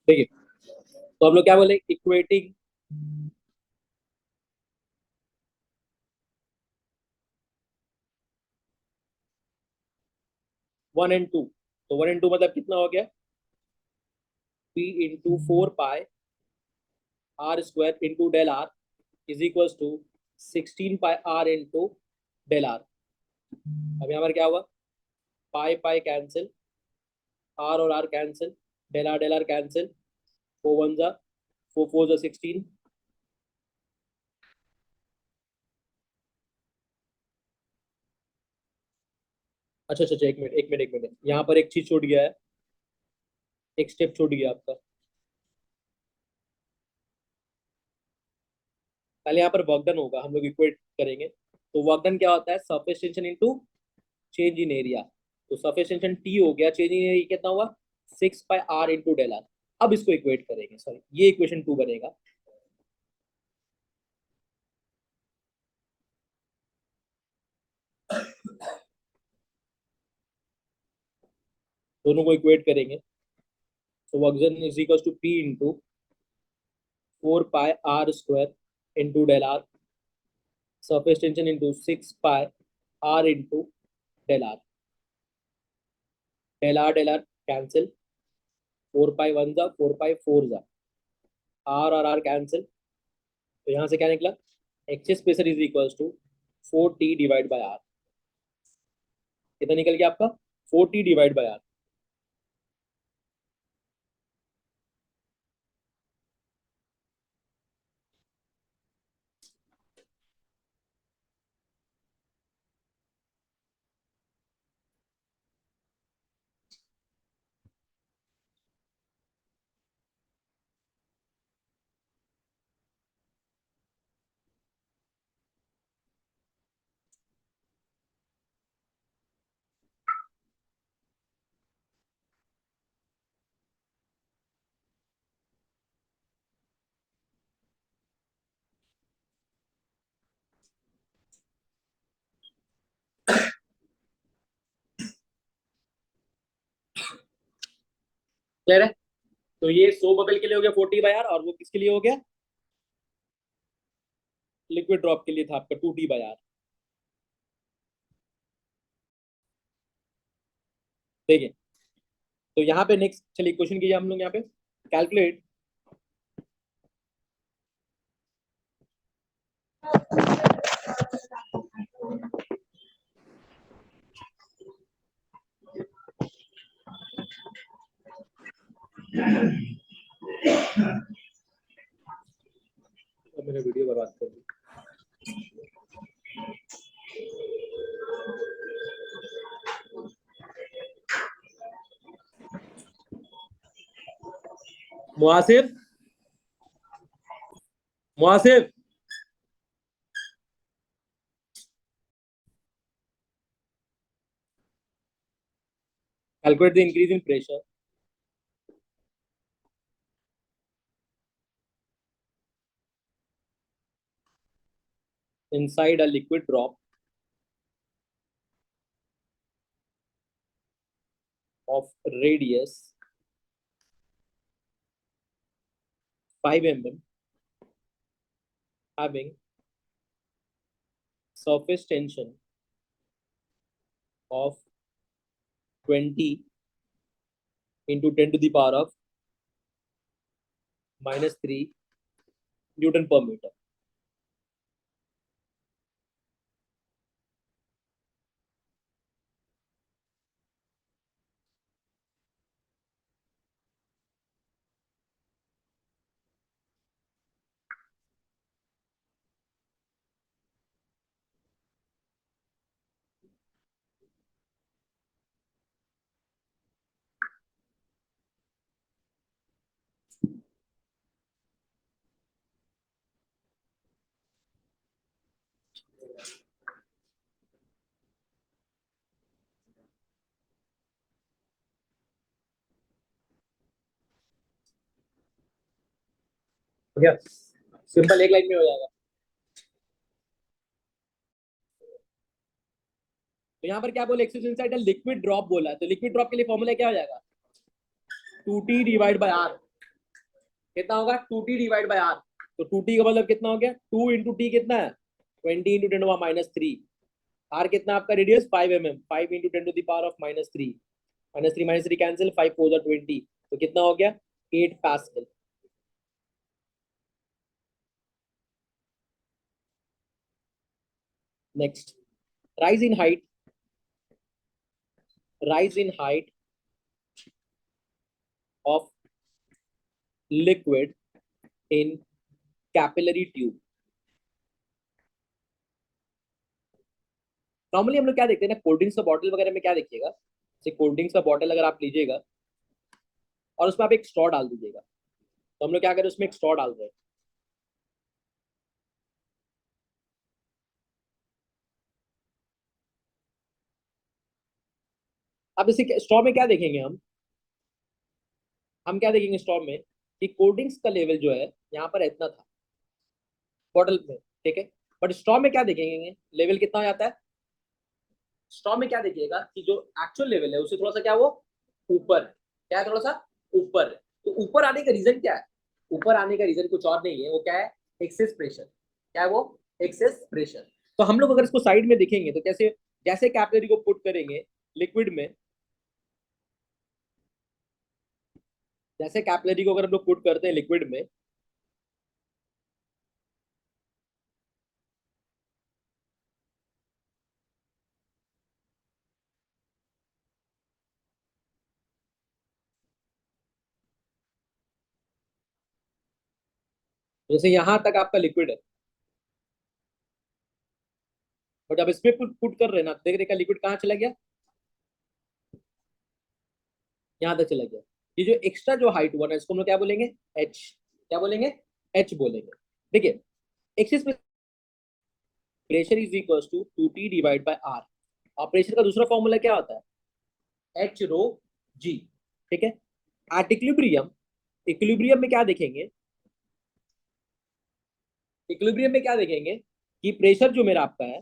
देखिए, तो हम लोग क्या बोले? इक्वेटिंग वन एंड टू, तो वन एंड टू मतलब कितना हो गया? P into four pi are square into del are is equal to sixteen pi R into del R. अब यहाँ पर क्या हुआ? पाई पाई कैंसिल, आर और R cancel, del R cancel, four one जा, फोर जा सिक्सटीन। अच्छा अच्छा अच्छा, एक मिनट एक मिनट एक मिनट, यहाँ पर एक चीज छूट गया है, एक स्टेप छूट गया आपका। पहले यहाँ पर वर्क डन होगा, हम लोग इक्वेट करेंगे। तो वर्क डन क्या होता है? Surface tension into change in area. तो सरफेस टेंशन टी हो गया, चेंज इन एरिया कितना हुआ? Six by R into del R. अब इसको इक्वेट करेंगे, सॉरी ये इक्वेशन टू बनेगा। दोनों को इक्वेट करेंगे, तो work done is equal to P into four pi are square into del R, surface tension into 6 pi r into del r, del r cancel, 4 pi 1 जा, 4 pi 4 जा, r और r cancel, तो यहाँ से क्या निकला? Excess pressure is equals to 4t divide by r। कितना निकल गया आपका? 4t divide by r। Clear है? तो ये 100 बबल के लिए हो गया 40/R, और वो किसके लिए हो गया? लिक्विड ड्रॉप के लिए था आपका 2T/R। ठीक है, तो यहाँ पे नेक्स्ट चलिए क्वेश्चन कीजिए हम लोग यहाँ पे। कैलकुलेट मेरा वीडियो बर्बाद कर दी। मुआसिफ, मुआसिफ, calculate the increase in pressure inside a liquid drop of radius 5 mm having surface tension of 20 into 10 to the power of -3 Newton per meter. हो गया, सिंपल, एक लाइन में हो जाएगा। तो यहाँ पर क्या बोले, एक्सिस इनसाइड लिक्विड ड्रॉप बोला, तो लिक्विड ड्रॉप के लिए फॉर्मूला क्या हो जाएगा? 2T divide by are. कितना होगा? 2T divide by R. तो 2T का मतलब कितना हो गया? 2 इंटू टी कितना है? 20 इंटू 10 -3। आर कितना आपका radius? 5 mm। 5 into 10 to the power of -3। -3 cancel, 5 4 20। तो कितना हो गया? 8 pascal. Next, rise in height, rise in height of liquid in capillary tube। Normally हम लोग क्या देखते हैं ना, कोल्ड ड्रिंक्स का बॉटल वगैरह में क्या देखिएगा, जैसे कोल्ड ड्रिंक्स का बॉटल अगर आप लीजिएगा और उसमें आप एक स्ट्रॉ डाल दीजिएगा, तो हम लोग क्या करें, उसमें एक स्ट्रॉ डाल रहे हैं। अब इसी स्ट्रॉ में क्या देखेंगे हम क्या देखेंगे स्ट्रॉ में, कि कोल्ड ड्रिंक्स का लेवल जो है यहाँ पर इतना था बॉटल में, ठीक है। बट स्ट्रॉ में क्या देखेंगे, लेवल कितना हो जाता है? स्ट्रॉ में क्या देखिएगा कि जो एक्चुअल लेवल है उससे थोड़ा सा क्या वो ऊपर है। क्या है? थोड़ा सा ऊपर है। तो ऊपर आने का रीजन क्या है? ऊपर आने का रीजन कुछ और नहीं है, वो क्या है? Excess pressure. क्या है वो? Excess pressure. तो हम लोग अगर इसको साइड में देखेंगे तो कैसे, जैसे कैपिलरी को पुट करेंगे लिक्विड में, जैसे कैपिलरी को अगर हम लोग पुट करते हैं लिक्विड में, जैसे यहां तक आपका लिक्विड है, और जब इसमें पुट कर रहे हैं ना, देख रहे का लिक्विड कहाँ चला गया? यहाँ तक चला गया। ये जो एक्स्ट्रा जो हाइट हुआ ना, इसको हम लोग क्या बोलेंगे? एच। क्या बोलेंगे? एच बोलेंगे। देखिए, excess pressure is equal to 2T divide by R. और प्रेशर का दूसरा फॉर्मूला क्या होता है? H rho G. ठीक है। एट इक्विलिब्रियम, इक्विलिब्रियम में क्या देखेंगे, इक्विलिब्रियम में क्या देखेंगे कि प्रेशर जो मेरा आपका है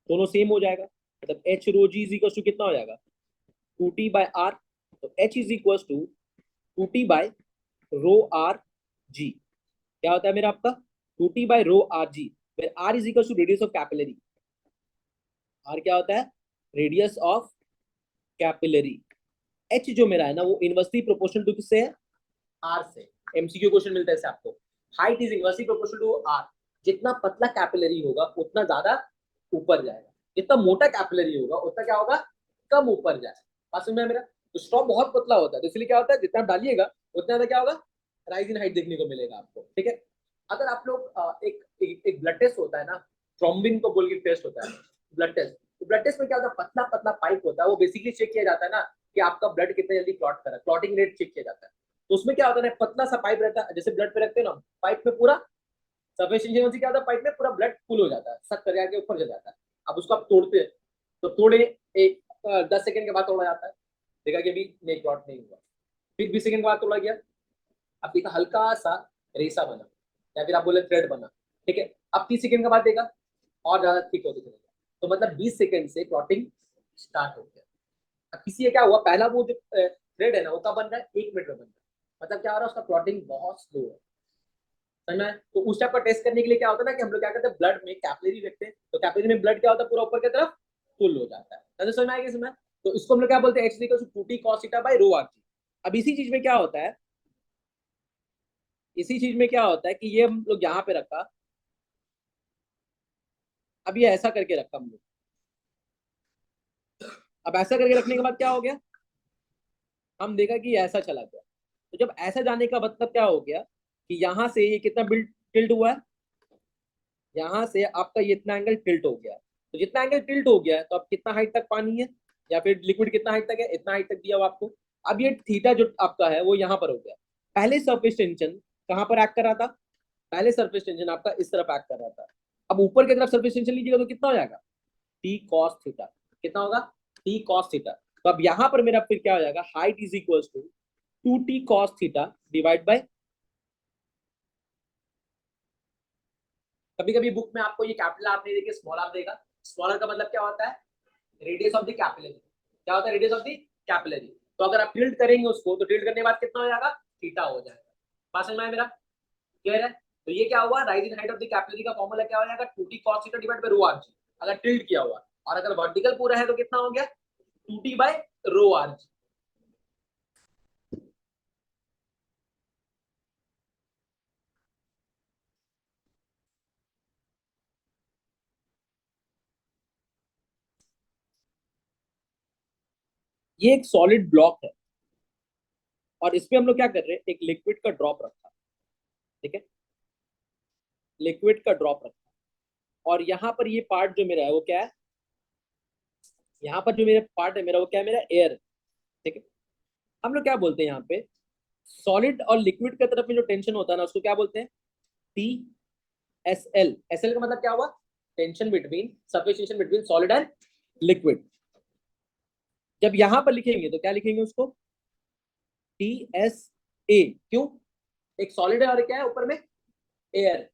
दोनों सेम हो जाएगा। मतलब H rho G is equal to कितना हो जाएगा? 2T by R. तो H is equal to 2T by rho R G. क्या होता है मेरा आपका 2T by rho R G, फिर R is equal to radius of capillary. R क्या होता है रेडियस ऑफ कैपिलरी। H जो मेरा है ना वो इनवर्सली प्रोपोर्शनल टू किससे है R से। एमसीक्यू क्वेश्चन मिलता है इससे आपको। Height is inversely proportional to R। जितना पतला कैपिलरी होगा उतना ज्यादा ऊपर जाएगा, जितना मोटा कैपिलरी होगा उतना क्या होगा कम ऊपर जाएगा। बात समझ में मेरा। तो स्ट्रॉ बहुत पतला होता है तो इसलिए क्या होता है जितना डालिएगा उतना ज्यादा क्या होगा राइज इन हाइट देखने को मिलेगा आपको। ठीक है। अगर आप लोग एक ब्लड टेस्ट होता है ना, थ्रोम्बिन को बोल के टेस्ट होता है ब्लड टेस्ट। तो ब्लड टेस्ट में क्या होता है पतला पतला पाइप होता है, वो बेसिकली चेक किया जाता है ना कि आपका ब्लड कितने जल्दी क्लॉट कर रहा है, क्लॉटिंग रेट चेक किया जाता है। तो उसमें क्या होता है पतला सा पाइप रहता है, जैसे ब्लड पे रखते हैं ना, पाइप में पूरा सफिशिएंसी होती क्या होता है पाइप में पूरा ब्लड फुल हो जाता है, सक कर जाके ऊपर चल जाता है। अब उसको आप तोड़ते हैं तो तोड़े एक 10 सेकंड के बाद तोड़ा जाता है, देखा कि अभी नहीं क्लॉट नहीं हुआ। फिर 20 सेकंड के बाद तोड़ा गया, अब देखा हल्का सा रेसा बना या फिर आप बोले थ्रेड बना। ठीक है। अब 30 सेकंड के बाद देखा और ज्यादा थिक होते चलेगा, तो मतलब 20 सेकंड से क्लॉटिंग स्टार्ट हो गया। अब किसी का क्या हुआ पहला वो जो थ्रेड है ना वो कब बन रहा है 1 मिनट में बन रहा है, मतलब क्या हो रहा है उसका क्लॉटिंग बहुत स्लो है। समझ में। तो उस टाइप का टेस्ट करने के लिए क्या होता है ना कि हम लोग क्या करते हैं ब्लड में कैपिलरी रखते हैं, तो कैपिलरी में ब्लड क्या होता है पूरा ऊपर की तरफ फुल हो जाता है। समझ में आएगा इसमें। तो इसको हम लोग क्या बोलते हैं H equal to 2T cos theta by rho R G. अब इसी चीज में क्या होता है, इसी चीज में क्या होता है कि ये हम लोग यहाँ पे रखा, अब ये ऐसा करके रखा हम लोग। अब ऐसा करके रखने के बाद क्या हो गया, हम देखा कि ऐसा चला गया। तो जब ऐसा जाने का मतलब क्या हो गया कि यहाँ से ये कितना बिल्ड टिल्ट हुआ है, यहाँ से आपका ये इतना एंगल टिल्ट हो गया। तो जितना एंगल टिल्ट हो गया है तो अब कितना हाइट तक पानी है या फिर लिक्विड कितना हाइट तक है, इतना हाइट तक दिया हुआ आपको। अब ये थीटा जो आपका है वो यहाँ पर हो गया। पहले सरफेस टेंशन कहाँ पर एक्ट कर रहा था, पहले सरफेस टेंशन आपका इस तरफ एक्ट कर रहा था। अब ऊपर की तरफ सरफेस टेंशन लीजिएगा तो कितना हो जाएगा टी कॉस थीटा। कितना होगा टी कॉस थीटा। तो अब यहाँ पर मेरा फिर क्या हो जाएगा height is equal to 2T cos theta divide by, कभी कभी बुक में आपको ये कैपिटल आर नहीं देगा स्मॉल आर देगा। स्मॉल आर का मतलब क्या होता है रेडियस ऑफ द कैपिलरी। क्या होता है रेडियस ऑफ द कैपिलरी। तो अगर आप टिल्ट करेंगे उसको तो टिल्ट करने के बाद कितना हो जाएगा थीटा हो जाएगा। बात समझ में आया मेरा, क्लियर है। तो ये क्या हुआ rise in height of the capillary का फॉर्मूला क्या हो जाएगा 2T cos theta divide by rho R G, अगर टिल्ट किया हुआ। और अगर वर्टिकल पूरा है तो कितना हो गया 2T बाय रो आर जी। ये एक सॉलिड ब्लॉक है और इसमें हम लोग क्या कर रहे हैं एक लिक्विड का ड्रॉप रखा। ठीक है। लिक्विड का ड्रॉप रखा और यहाँ पर ये पार्ट जो मेरा है वो क्या है, यहाँ पर जो मेरा पार्ट है मेरा वो क्या है मेरा एयर। ठीक है। हम लोग क्या बोलते हैं यहाँ पे सॉलिड और लिक्विड की तरफ में जो टेंशन होता है ना उसको क्या बोलते हैं T S L. S L का मतलब क्या हुआ tension between surface tension between solid and liquid. जब यहां पर लिखेंगे तो क्या लिखेंगे उसको टी एस ए। क्यों एक सॉलिड है और क्या है ऊपर में एयर।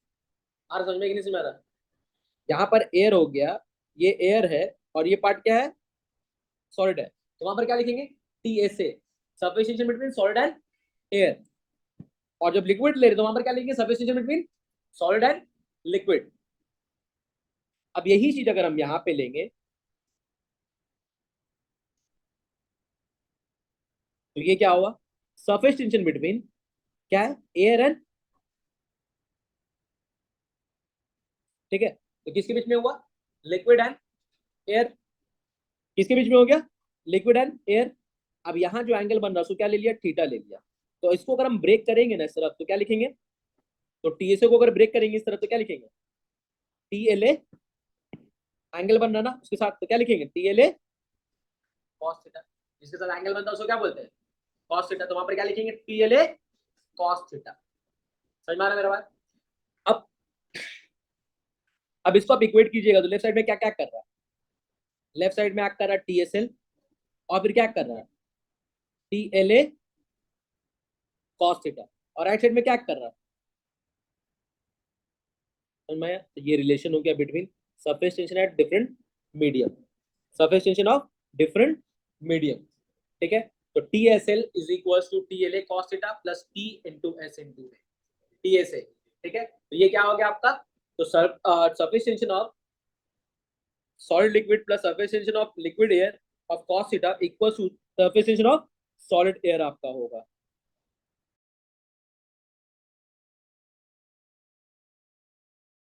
आर समझ में कि नहीं समझ रहा, यहाँ पर एयर हो गया, ये एयर है और ये पार्ट क्या है सॉलिड है। तो वहां पर क्या लिखेंगे T S a surface tension between solid and air. और जब लिक्विड ले रहे तो वहां पर क्या लिखेंगे surface tension between solid and liquid. अब यही चीज अगर हम यहाँ पे लेंगे तो ये क्या हुआ सरफेस टेंशन बिटवीन क्या है एयर एंड, ठीक है। तो किसके बीच में हुआ लिक्विड एंड एयर, किसके बीच में हो गया लिक्विड एंड एयर। अब यहाँ जो एंगल बन रहा है उसको क्या ले लिया थीटा ले लिया। तो इसको अगर हम ब्रेक करेंगे ना इस तरफ तो क्या लिखेंगे, तो टीएसए को अगर ब्रेक करेंगे इस तरफ तो क्या लिखेंगे टी एल ए, एंगल बन रहा ना उसके साथ तो क्या लिखेंगे T L A cos theta. जिसके साथ एंगल बनता है उसको क्या बोलते हैं कॉस थीटा। तो वहां पर क्या लिखेंगे T L A cos theta. समझ में आ रहा है मेरा बात। अब अब इसको आप इक्वेट कीजिएगा तो लेफ्ट साइड में क्या क्या कर रहा है, लेफ्ट साइड में एक्ट कर रहा है टी एस एल और फिर क्या कर रहा है T L A cos theta, और राइट साइड में क्या कर रहा है समझ में आया? तो ये रिलेशन हो गया between surface tension at different medium, surface tension of different medium. ठीक है। तो TSL is equals to TLA cos theta plus T into S into A, TSA, ठीक है। तो ये क्या हो गया आपका, तो surface tension of solid liquid plus surface tension of liquid air of cos theta equals to surface tension of solid air आपका होगा।